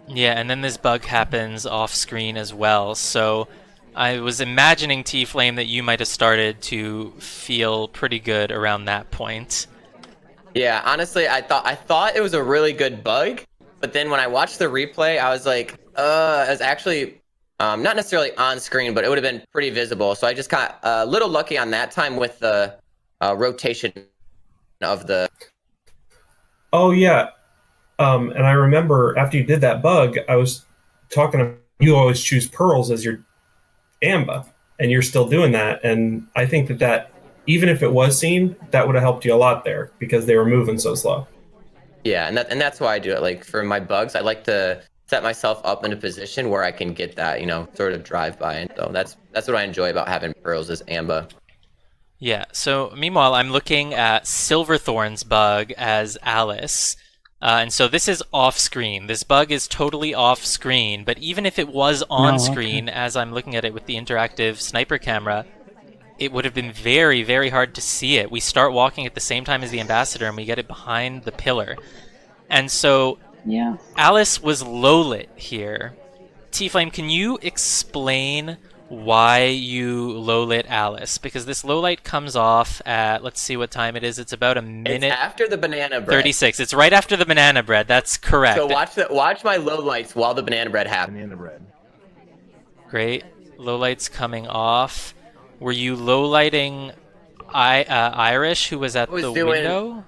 yeah, and then this bug happens off screen as well. So I was imagining TFlame that you might have started to feel pretty good around that point.
Yeah, honestly, I thought it was a really good bug, but then when I watched the replay, I was like, it was actually not necessarily on screen, but it would have been pretty visible. So I just got a little lucky on that time with the rotation of the.
Oh yeah, and I remember after you did that bug, I was talking to you. Always choose pearls as your amba, and you're still doing that. And I think that even if it was seen, that would have helped you a lot there because they were moving so slow.
Yeah, and that's why I do it. Like for my bugs, I like to set myself up in a position where I can get that, sort of drive by. And so that's what I enjoy about having pearls is amba.
Yeah, so meanwhile, I'm looking at Silverthorn's bug as Alice. And so this is off screen. This bug is totally off screen, but even if it was on screen, as I'm looking at it with the interactive sniper camera, it would have been very, very hard to see it. We start walking at the same time as the ambassador and we get it behind the pillar. And so
yeah.
Alice was low lit here. TFlame, can you explain why you low lit Alice? Because this low light comes off at, let's see what time it is. It's about a minute.
It's after the banana bread.
36. It's right after the banana bread. That's correct.
So watch my low lights while the banana bread happens.
Banana bread.
Great. Low lights coming off. Were you low lighting Irish, who was at the window?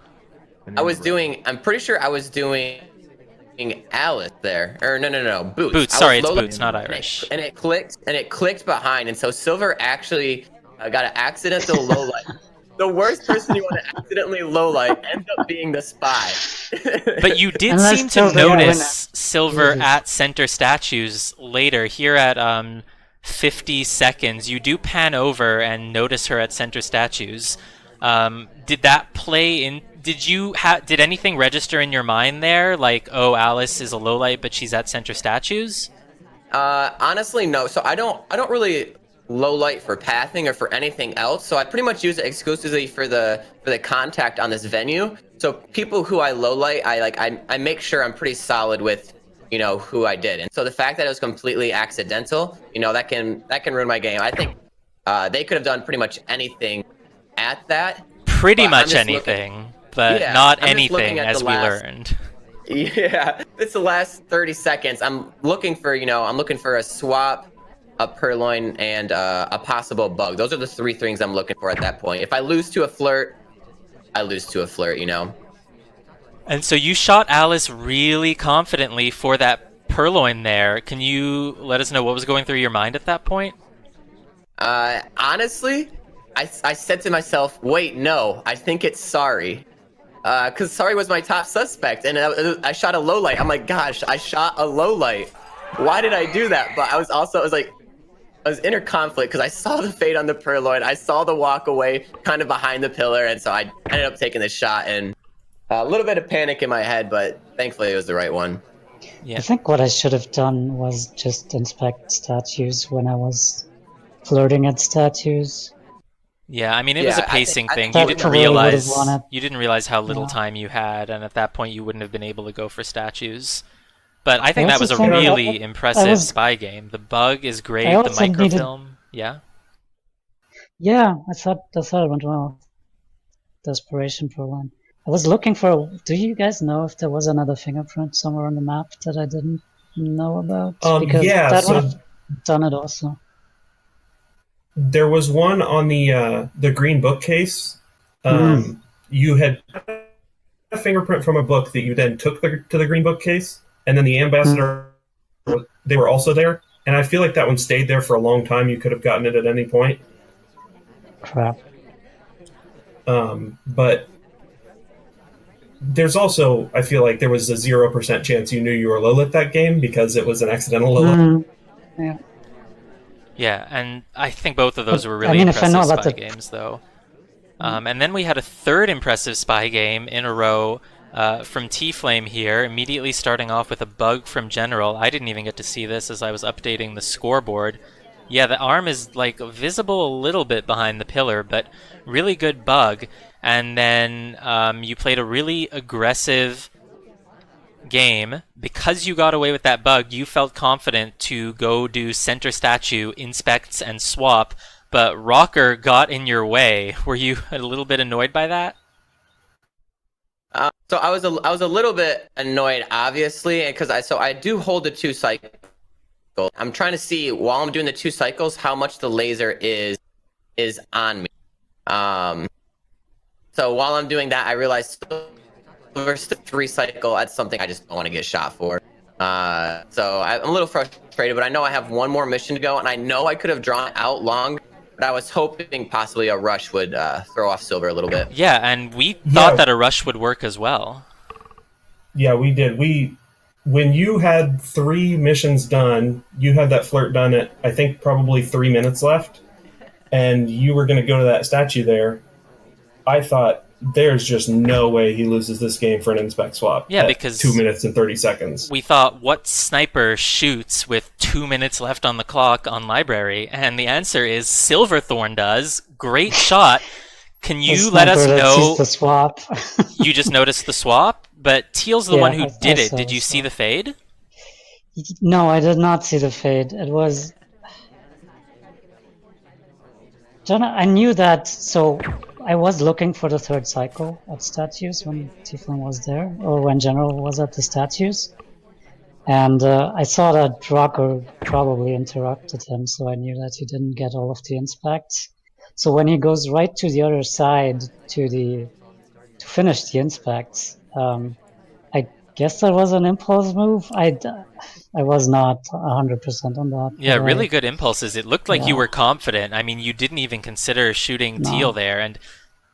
I'm pretty sure I was doing Alice there. Or no, Boots.
Boots, sorry, it's Boots, not Irish.
And it clicked behind, and so Silver actually got an accidental low light. The worst person you want to accidentally low light ends up being the spy.
But you did seem to notice Silver at center statues later. Here at 50 seconds, you do pan over and notice her at center statues. Did that play in? Did anything register in your mind there? Like, oh, Alice is a low light, but she's at center statues?
Honestly, no. So I don't really low light for pathing or for anything else. So I pretty much use it exclusively for the contact on this venue. So people who I low light, I make sure I'm pretty solid with who I did. And so the fact that it was completely accidental, that can ruin my game. I think they could have done pretty much anything at that.
Pretty much anything, but not anything, as we learned.
Yeah, it's the last 30 seconds. I'm looking for a swap, a purloin, and a possible bug. Those are the three things I'm looking for at that point. If I lose to a flirt, I lose to a flirt,
And so you shot Alice really confidently for that purloin there. Can you let us know what was going through your mind at that point?
Honestly, I said to myself, wait, no, I think it's Sorry. Because Sorry was my top suspect, and I shot a low light. I'm like, gosh, I shot a low light. Why did I do that? But I was inner conflict because I saw the fade on the purloin. I saw the walk away kind of behind the pillar, and so I ended up taking the shot, and a little bit of panic in my head, but thankfully it was the right one.
Yeah.
I think what I should have done was just inspect statues when I was flirting at statues.
Yeah, I mean, it was a pacing thing.
You
didn't realize how little time you had, and at that point you wouldn't have been able to go for statues. But I think that was a really impressive spy game. The bug is great, the microfilm, yeah?
Yeah, I thought it went well. Desperation for one. I was looking for. Do you guys know if there was another fingerprint somewhere on the map that I didn't know about? Because
Yeah,
that would
so
have done it also.
there was one on the green bookcase.
Mm.
You had a fingerprint from a book that you then took to the green bookcase, and then the ambassador, they were also there. And I feel like that one stayed there for a long time. You could have gotten it at any point.
Crap.
But there's also, I feel like there was a 0% chance you knew you were Lilith that game because it was an accidental Lilith.
Yeah.
Yeah, and I think both of those
But,
were
I
really
mean, if I know
impressive
about
spy
the-
games, though. And then we had a third impressive spy game in a row from TFlameee here, immediately starting off with a bug from General. I didn't even get to see this as I was updating the scoreboard. Yeah, the arm is like visible a little bit behind the pillar, but really good bug. And then you played a really aggressive game. Because you got away with that bug, you felt confident to go do center statue, inspects, and swap, but Rocker got in your way. Were you a little bit annoyed by that?
So I was a little bit annoyed, obviously, because I do hold the 2 cycles. I'm trying to see while I'm doing the 2 cycles how much the laser is on me. So while I'm doing that, I realized first 3 cycle, that's something I just don't want to get shot for. So I'm a little frustrated, but I know I have one more mission to go, and I know I could have drawn out long, but I was hoping possibly a rush would throw off Silver a little bit.
Yeah, and we thought that a rush would work as well.
Yeah, we did. When you had 3 missions done, you had that flirt done at, I think, probably 3 minutes left, and you were going to go to that statue there. I thought, there's just no way he loses this game for an inspect swap.
Yeah, because
2 minutes and 30 seconds.
We thought, what sniper shoots with 2 minutes left on the clock on library? And the answer is Silverthorn does. Great shot. Can you let us know?
The swap.
You just noticed the swap, but Teal's the one who did it.
saw
Did you
the
see the fade?
No, I did not see the fade. It was. Jonah, I knew that, so I was looking for the 3rd cycle at statues when TFlameee was there, or when General was at the statues. And I saw that Rocker probably interrupted him, so I knew that he didn't get all of the inspects. So when he goes right to the other side to finish the inspects, I guess that was an impulse move. I was not 100% on that.
Yeah, really good impulses. It looked like you
Yeah.
were confident. I mean, you didn't even consider shooting
No.
Teal there, and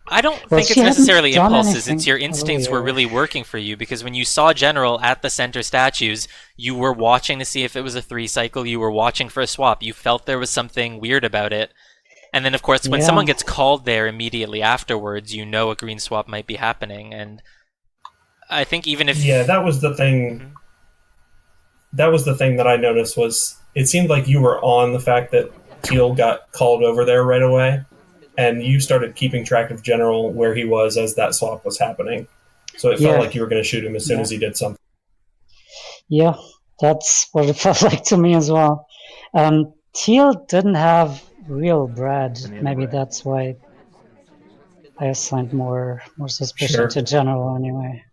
I don't
Well,
think it's
she hadn't
necessarily
done
impulses.
anything
It's your instincts were
earlier.
really working for you, because when you saw General at the center statues, you were watching to see if it was a 3 cycle. You were watching for a swap. You felt there was something weird about it. And then, of course, when
Yeah.
someone gets called there immediately afterwards, you know a green swap might be happening. And I think even if...
Yeah, that was the thing.
Mhm.
That was the thing that I noticed was it seemed like you were on the fact that Teal got called over there right away, and you started keeping track of General where he was as that swap was happening. So it felt
Yeah.
like you were going to shoot him as soon
Yeah.
as he did something.
Yeah, that's what it felt like to me as well. Teal didn't have real bread.
Banana
Maybe
bread.
that's why I assigned more suspicion
Sure.
to General anyway.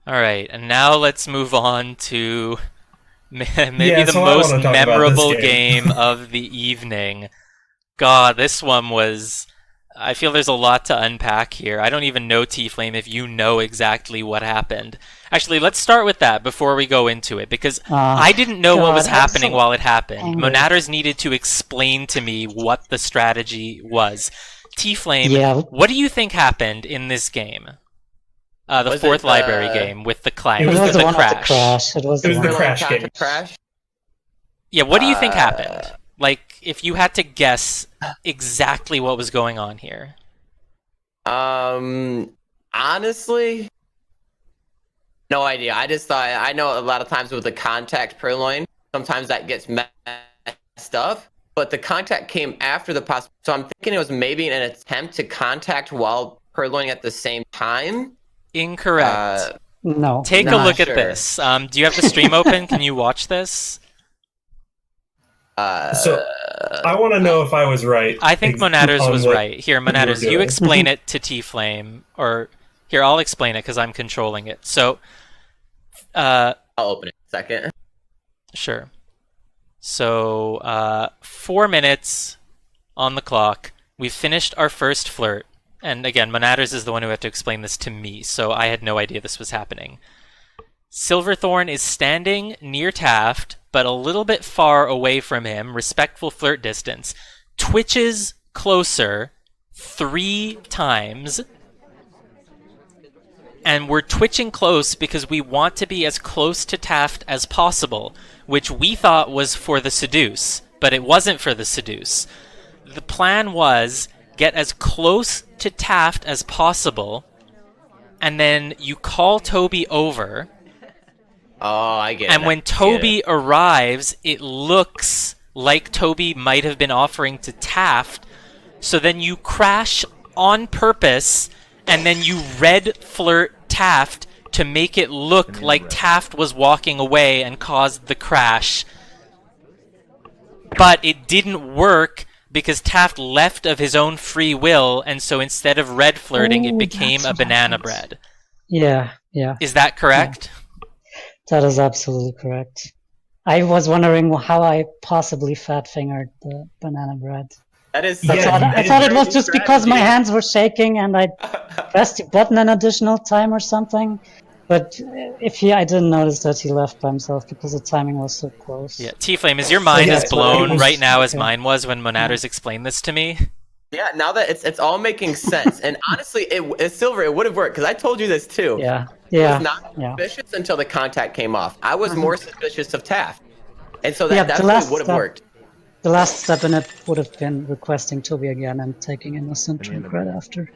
All right, and now let's move on to maybe
Yeah,
the
so I
most
wanna talk about
memorable
this game.
game of the evening. God, this one was... I feel there's a lot to unpack here. I don't even know, TFlameee, if you know exactly what happened. Actually, let's start with that before we go into it, because I didn't know what was
God, I'm
happening
so
while it happened.
angry.
Monatters needed to explain to me what the strategy was. TFlameee,
Yeah.
what do you think happened in this game? The
Was
4th
it,
library game with the climb,
It
It
was
was
with
the
the
one with the
crash.
crash. It was
It was
the
the
one.
crash
Counter
game.
Crash.
Yeah, what do you think happened? Like, if you had to guess exactly what was going on here.
Honestly, no idea. I just thought I know a lot of times with the contact purloin, sometimes that gets messed up. But the contact came after the pass, so I'm thinking it was maybe an attempt to contact while purloining at the same time.
Incorrect.
No.
Take a
not
look at
sure.
this. Do you have the stream open? Can you watch this?
So I want to know if I was right.
I think Monatters
on
was
what
right. Here,
you were
Monatters, you
doing.
explain it to TFlameee, or Here, I'll explain it because I'm controlling it. So,
I'll open it in a second.
sure. So, 4 minutes on the clock. We've finished our first flirt. And again, Monatters is the one who had to explain this to me, so I had no idea this was happening. Silverthorn is standing near Taft, but a little bit far away from him, respectful flirt distance, twitches closer 3 times. And we're twitching close because we want to be as close to Taft as possible, which we thought was for the seduce, but it wasn't for the seduce. The plan was get as close to Taft as possible, and then you call Toby over.
Oh, I get it.
And when Toby arrives, it looks like Toby might have been offering to Taft, so then you crash on purpose, and then you red flirt Taft to make it look like Taft was walking away and caused the crash. But it didn't work because Taft left of his own free will, and so instead of red flirting, it became a banana bread.
Yeah.
Is that correct?
Yeah. That is absolutely correct. I was wondering how I possibly fat-fingered the banana bread.
That is.
I thought it was just because my hands were shaking and I pressed the button an additional time or something. But I didn't notice that he left by himself because the timing was so close.
Yeah, T-Flame, is your mind as blown right now as
okay.
mine was when Monatters explained this to me?
Yeah, now that it's all making sense. And honestly, it's Silver, it would have worked, because I told you this too.
Yeah.
I was not suspicious until the contact came off. I was more suspicious of Taft. And so that definitely would have worked.
The last step in it would have been requesting Toby again and taking innocent drink right after.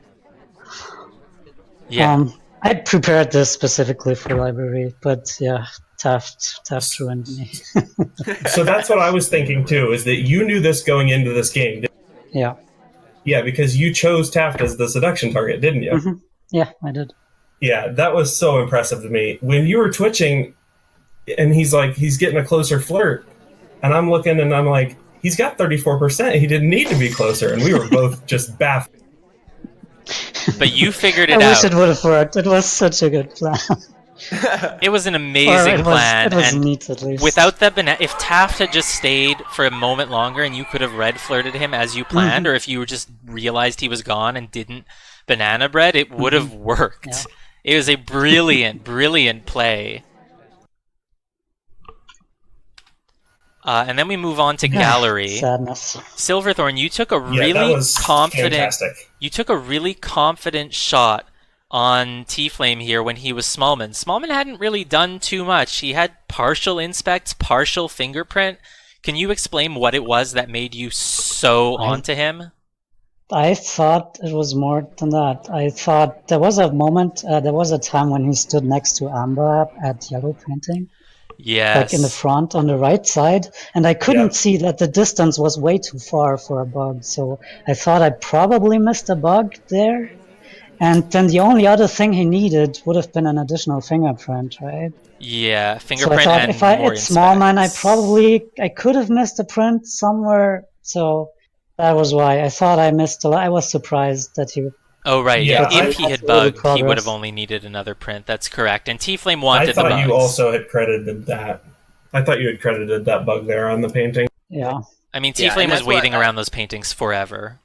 Yeah.
I prepared this specifically for library, but yeah, Taft ruined me.
So that's what I was thinking too, is that you knew this going into this game.
Yeah.
Yeah, because you chose Taft as the seduction target, didn't you?
Mm-hmm. Yeah, I did.
Yeah, that was so impressive to me. When you were twitching and he's getting a closer flirt, and I'm looking and I'm like, he's got 34%. He didn't need to be closer. And we were both just baffled.
But you figured it out.
I wish it would have worked. It was such a good plan.
It was an amazing plan.
It was
and
neat, at least.
without that banana, if Taft had just stayed for a moment longer and you could have red flirted him as you planned, or if you just realized he was gone and didn't banana bread, it would have worked.
Yeah.
It was a brilliant, brilliant play. And then we move on to gallery.
Sadness.
Silverthorn, you took a
That
really
was
confident.
fantastic.
You took a really confident shot on T-Flame here when he was Smallman. Smallman hadn't really done too much. He had partial inspects, partial fingerprint. Can you explain what it was that made you so onto him?
I thought it was more than that. I thought there was a moment, there was a time when he stood next to Amber at yellow painting.
Yes.
Like in the front on the right side, and I couldn't see that the distance was way too far for a bug, so I thought I probably missed a bug there. And then the only other thing he needed would have been an additional fingerprint, right?
Yeah, fingerprint
so I thought
and
if I
more
hit small man, I
inspects.
could have missed a print somewhere. So that was why I thought I missed a lot. I was surprised that he.
Oh right,
Yeah,
yeah. If he had
really
bugged, he
progress.
would have only needed another print. That's correct. And T-Flame
I
wanted the
thought
bugs.
you also had credited that. I thought you had credited that bug there on the painting.
Yeah.
I mean,
Yeah,
T-Flame
and
was
that's what
waiting around those paintings forever.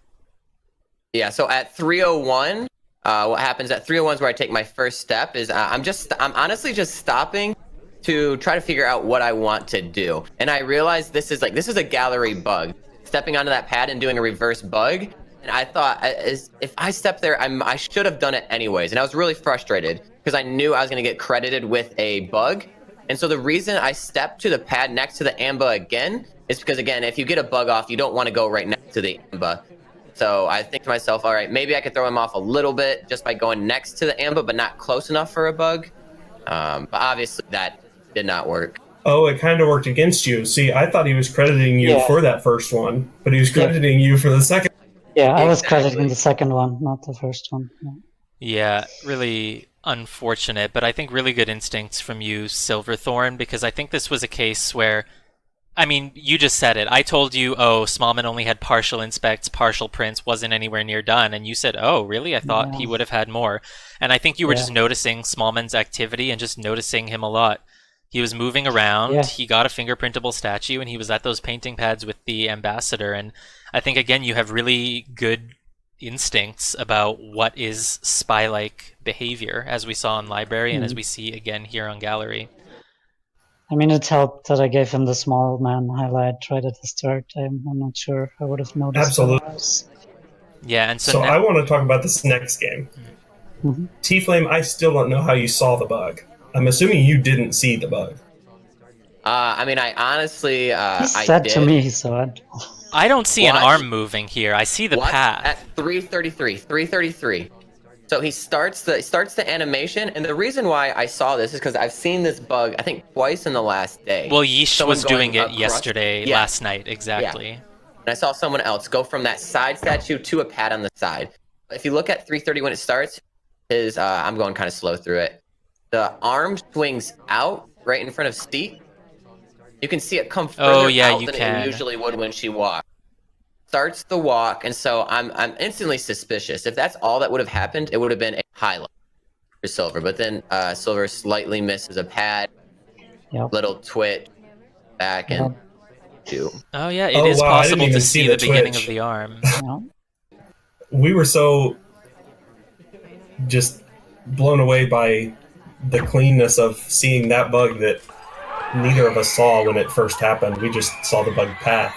Yeah, so at 301, what happens at 301 is where I take my first step is I'm honestly just stopping to try to figure out what I want to do. And I realized this is a gallery bug. Stepping onto that pad and doing a reverse bug. And I thought, if I step there, I should have done it anyways. And I was really frustrated because I knew I was going to get credited with a bug. And so the reason I stepped to the pad next to the AMBA again is because, again, if you get a bug off, you don't want to go right next to the AMBA. So I think to myself, all right, maybe I could throw him off a little bit just by going next to the AMBA, but not close enough for a bug. But obviously that did not work.
Oh, it kind of worked against you. See, I thought he was crediting you for that first one, but he was crediting you for the second.
Yeah, I was crediting the second one, not the first one.
Yeah, really unfortunate, but I think really good instincts from you, Silverthorn, because I think this was a case where I mean, you just said it. I told you, oh, Smallman only had partial inspects, partial prints, wasn't anywhere near done. And you said, oh, really? I thought he would have had more. And I think you were just noticing Smallman's activity and just noticing him a lot. He was moving around, he got a fingerprintable statue, and he was at those painting pads with the ambassador. And I think, again, you have really good instincts about what is spy-like behavior, as we saw in Library and as we see again here on Gallery.
I mean, it helped that I gave him the small man highlight right at the start. I'm not sure I would have noticed.
Absolutely.
Otherwise.
Yeah, and
so I want to talk about this next game. TFlame, I still don't know how you saw the bug. I'm assuming you didn't see the bug.
I mean, I honestly,
He said to me, so
I don't see an arm moving here. I see the path.
At 333. So he starts the animation, and the reason why I saw this is because I've seen this bug, I think, twice in the last day.
Well, Yeesh was doing it yesterday, last night, exactly.
Yeah. And I saw someone else go from that side statue to a pad on the side. If you look at 330 when it starts, I'm going kind of slow through it. The arm swings out right in front of Steve. You can see it come further out than it usually would when she walks. Starts the walk, and so I'm instantly suspicious. If that's all that would have happened, it would have been a highlight for Silver. But then Silver slightly misses a pad, little twitch back and shoot.
Oh yeah, it is possible to see the beginning of the arm.
We were so just blown away by the cleanness of seeing that bug that neither of us saw when it first happened. We just saw the bug path.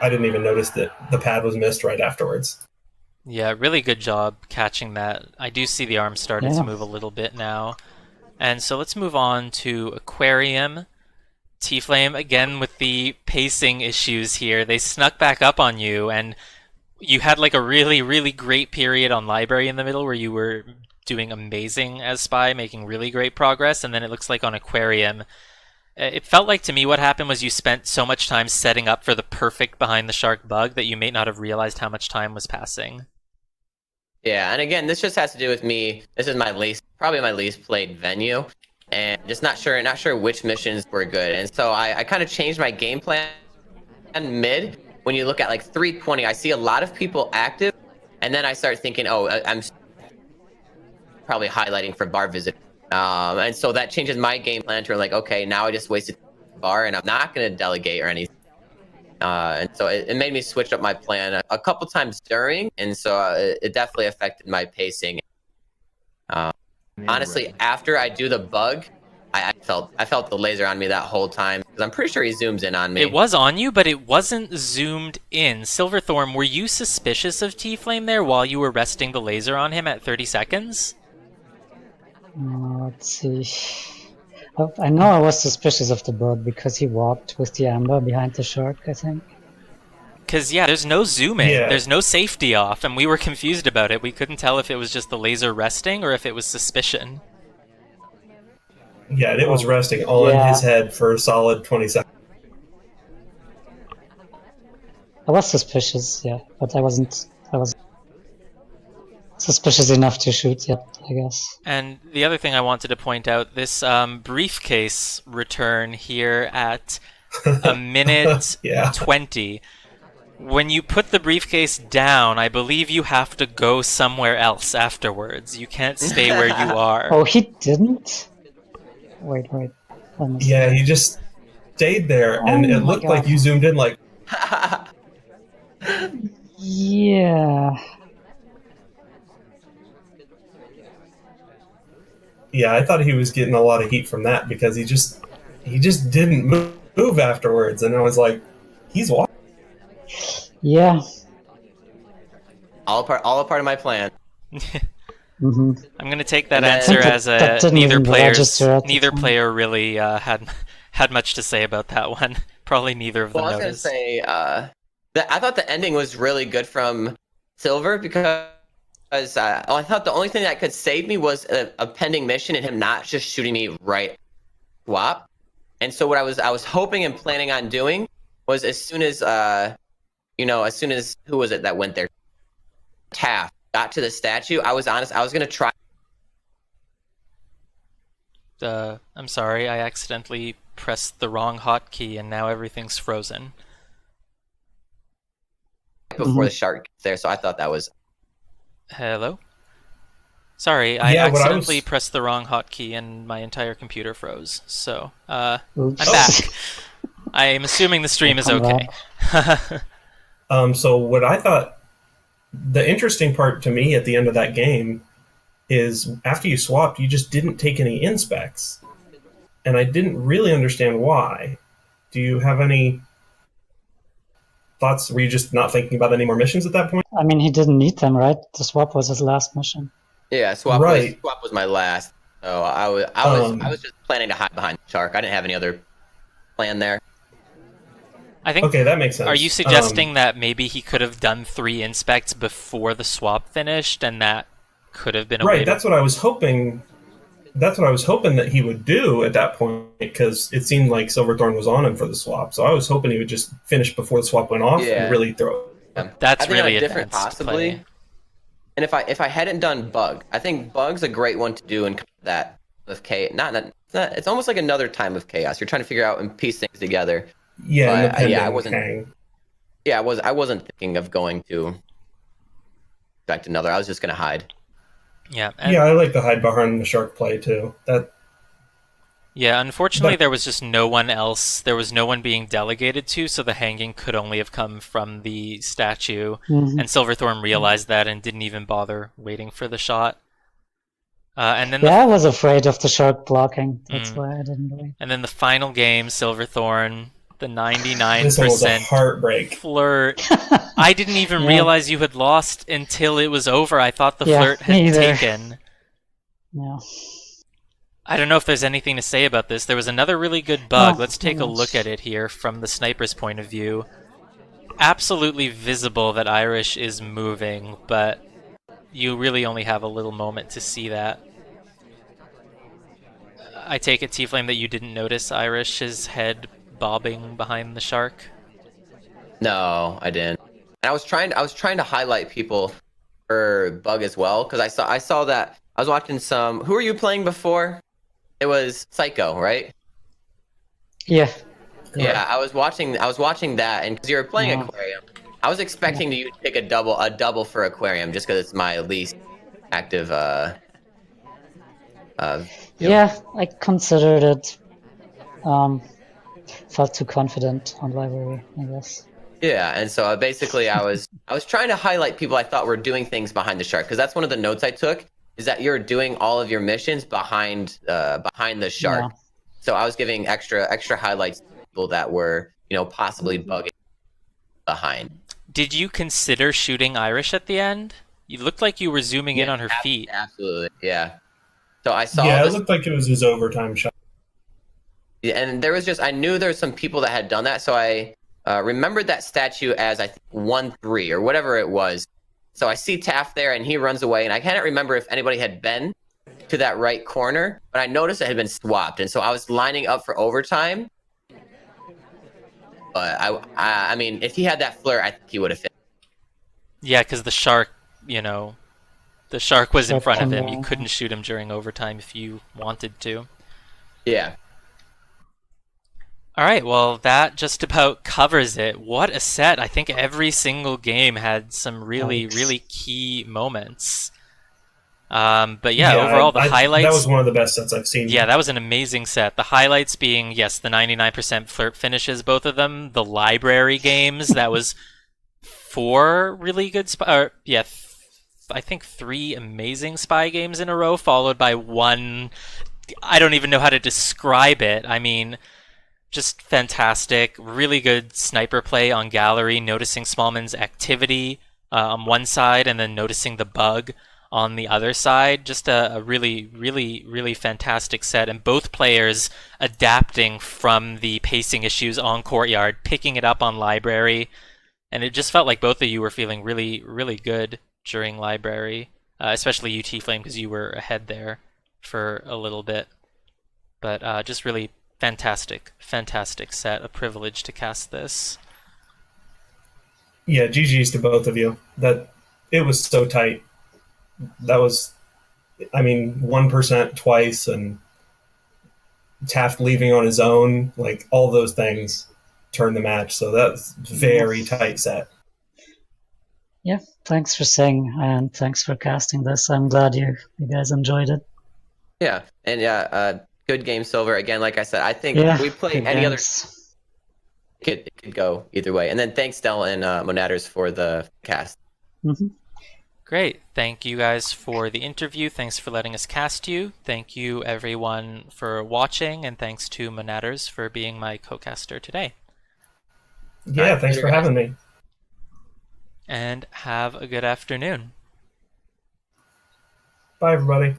I didn't even notice that the pad was missed right afterwards.
Yeah, really good job catching that. I do see the arm starting to move a little bit now. And so let's move on to Aquarium. TFlame, again with the pacing issues here. They snuck back up on you, and you had like a really, really great period on Library in the middle where you were doing amazing as Spy, making really great progress, and then it looks like on Aquarium, it felt like to me what happened was you spent so much time setting up for the perfect behind the shark bug that you may not have realized how much time was passing.
Yeah, and again, this just has to do with me. This is probably my least played venue, and just not sure which missions were good. And so I kind of changed my game plan mid. When you look at like 320, I see a lot of people active, and then I start thinking, oh, I'm probably highlighting for bar visit. And so that changes my game plan to like, okay, now I just wasted bar and I'm not going to delegate or anything. And so it made me switch up my plan a couple times during, and so it definitely affected my pacing. Honestly, after I do the bug, I felt the laser on me that whole time, because I'm pretty sure he zooms in on me.
It was on you, but it wasn't zoomed in. Silverthorn, were you suspicious of TFlame there while you were resting the laser on him at 30 seconds?
Let's see. I know I was suspicious of the bug because he walked with the amber behind the shark, I think.
Because, yeah, there's no zooming. There's no safety off, and we were confused about it. We couldn't tell if it was just the laser resting or if it was suspicion.
Yeah, it was resting on his head for a solid 20 seconds.
I was suspicious, but I was suspicious enough to shoot yet, I guess.
And the other thing I wanted to point out, this briefcase return here at a minute 20. When you put the briefcase down, I believe you have to go somewhere else afterwards. You can't stay where you are.
Oh, he didn't? Wait.
Yeah, he just stayed there, and it looked like you zoomed in like...
Yeah.
Yeah, I thought he was getting a lot of heat from that because he just didn't move afterwards, and I was like, he's walking.
Yeah.
All a part of my plan.
Mm-hmm.
I'm gonna take that answer as neither player really had much to say about that one. Probably neither of them noticed.
I was gonna say I thought the ending was really good from Silver because I thought the only thing that could save me was a pending mission and him not just shooting me right swap. And so what I was hoping and planning on doing was as soon as who was it that went there? Taft got to the statue. I was honest, I was gonna try
I'm sorry, I accidentally pressed the wrong hotkey and now everything's frozen.
Before the shark gets there, so I thought that was.
Hello? Sorry, I
Yeah, what I
accidentally
was-
pressed the wrong hotkey and my entire computer froze. So, I'm
Oops.
back. I'm assuming the stream is okay.
So what I thought, the interesting part to me at the end of that game is after you swapped, you just didn't take any inspects. And I didn't really understand why. Do you have any thoughts? Were you just not thinking about any more missions at that point?
I mean, he didn't need them, right? The swap was his last mission.
Yeah, swap
Right.
was my last. So I was just planning to hide behind the shark. I didn't have any other plan there.
I think.
Okay, that makes sense.
Are you suggesting that maybe he could have done 3 inspects before the swap finished, and that could have been a way
Right,
to...
that's what I was hoping. That's what I was hoping that he would do at that point, because it seemed like Silverthorn was on him for the swap. So I was hoping he would just finish before the swap went off
Yeah.
and really throw it.
That's
I think
really
a different
advanced
possibly.
play.
And if I hadn't done bug, I think bug's a great one to do in that with chaos. It's almost like another time of chaos. You're trying to figure out and piece things together.
Yeah,
But,
independent
I wasn't.
hang.
Yeah, I wasn't thinking of going to expect another. I was just gonna hide.
Yeah. And
Yeah, I like the hide behind the shark play too.
yeah, unfortunately,
But-
there was just no one else. There was no one being delegated to, so the hanging could only have come from the statue.
Mhm.
And Silverthorn realized that and didn't even bother waiting for the shot. And then
Yeah, I was afraid of the shark blocking. That's
Mm.
why I didn't do it.
and then the final game, Silverthorn, the
This one was a
99%
heartbreak.
flirt. I didn't even
Yeah.
realize you had lost until it was over. I thought the
Yeah,
flirt had
me either.
taken.
Yeah.
I don't know if there's anything to say about this. There was another really good bug.
Oh,
Let's take a
gosh.
look at it here from the sniper's point of view. Absolutely visible that Irish is moving, but you really only have a little moment to see that. I take it, TFlame, that you didn't notice Irish's head bobbing behind the shark?
No, I didn't. And I was trying to highlight people for bug as well because I saw that I was watching some. Who were you playing before? It was Psycho, right?
Yeah.
Yeah, I was watching that, and because you were playing
Yeah.
Aquarium, I was expecting you to pick a double for Aquarium just because it's my least active.
Yeah, I considered it. Felt too confident on library, I guess.
Yeah, and so basically I was trying to highlight people I thought were doing things behind the shark because that's one of the notes I took is that you're doing all of your missions behind the shark.
Yeah.
So I was giving extra highlights to people that were possibly bugging behind.
Did you consider shooting Irish at the end? You looked like you were zooming in on her feet.
Absolutely, yeah. So I saw
Yeah, it
this,
looked like it was his overtime shot.
and there was I knew there was some people that had done that, so I remembered that statue as I think 1-3 or whatever it was. So I see Taft there, and he runs away, and I can't remember if anybody had been to that right corner, but I noticed it had been swapped, and so I was lining up for overtime. But I mean, if he had that flare, I think he would have finished.
Yeah, because the shark was in
Shark
front of
came
him. You
down.
couldn't shoot him during overtime if you wanted to.
Yeah.
All right, well, that just about covers it. What a set. I think every single game had some really,
Thanks.
really key moments. But yeah, overall, the
That
highlights...
was one of the best sets I've seen.
Yeah, that was an amazing set. The highlights being, yes, the 99% flirt finishes, both of them. The library games, that was 4 really good... I think 3 amazing spy games in a row, followed by 1... I don't even know how to describe it. I mean... Just fantastic, really good sniper play on gallery, noticing Smallman's activity on one side and then noticing the bug on the other side. Just a really, really, really fantastic set, and both players adapting from the pacing issues on Courtyard, picking it up on Library, and it just felt like both of you were feeling really, really good during Library, especially you, TFlame, because you were ahead there for a little bit. But just really fantastic set. A privilege to cast this.
Yeah, GG's to both of you. It was so tight. That was, I mean, 1% twice, and Taft leaving on his own, like all those things turned the match. So that's very tight set.
Yeah, thanks for saying and thanks for casting this. I'm glad you guys enjoyed it.
Yeah, and good game, Silver. Again, like I said, I think
Yeah,
we play
good
any other.
games.
It could go either way. And then thanks, Del and Monaders, for the cast.
Mm-hmm.
Great. Thank you guys for the interview. Thanks for letting us cast you. Thank you, everyone, for watching. And thanks to Monatters for being my co-caster today.
Yeah, thanks for having me.
And have a good afternoon.
Bye, everybody.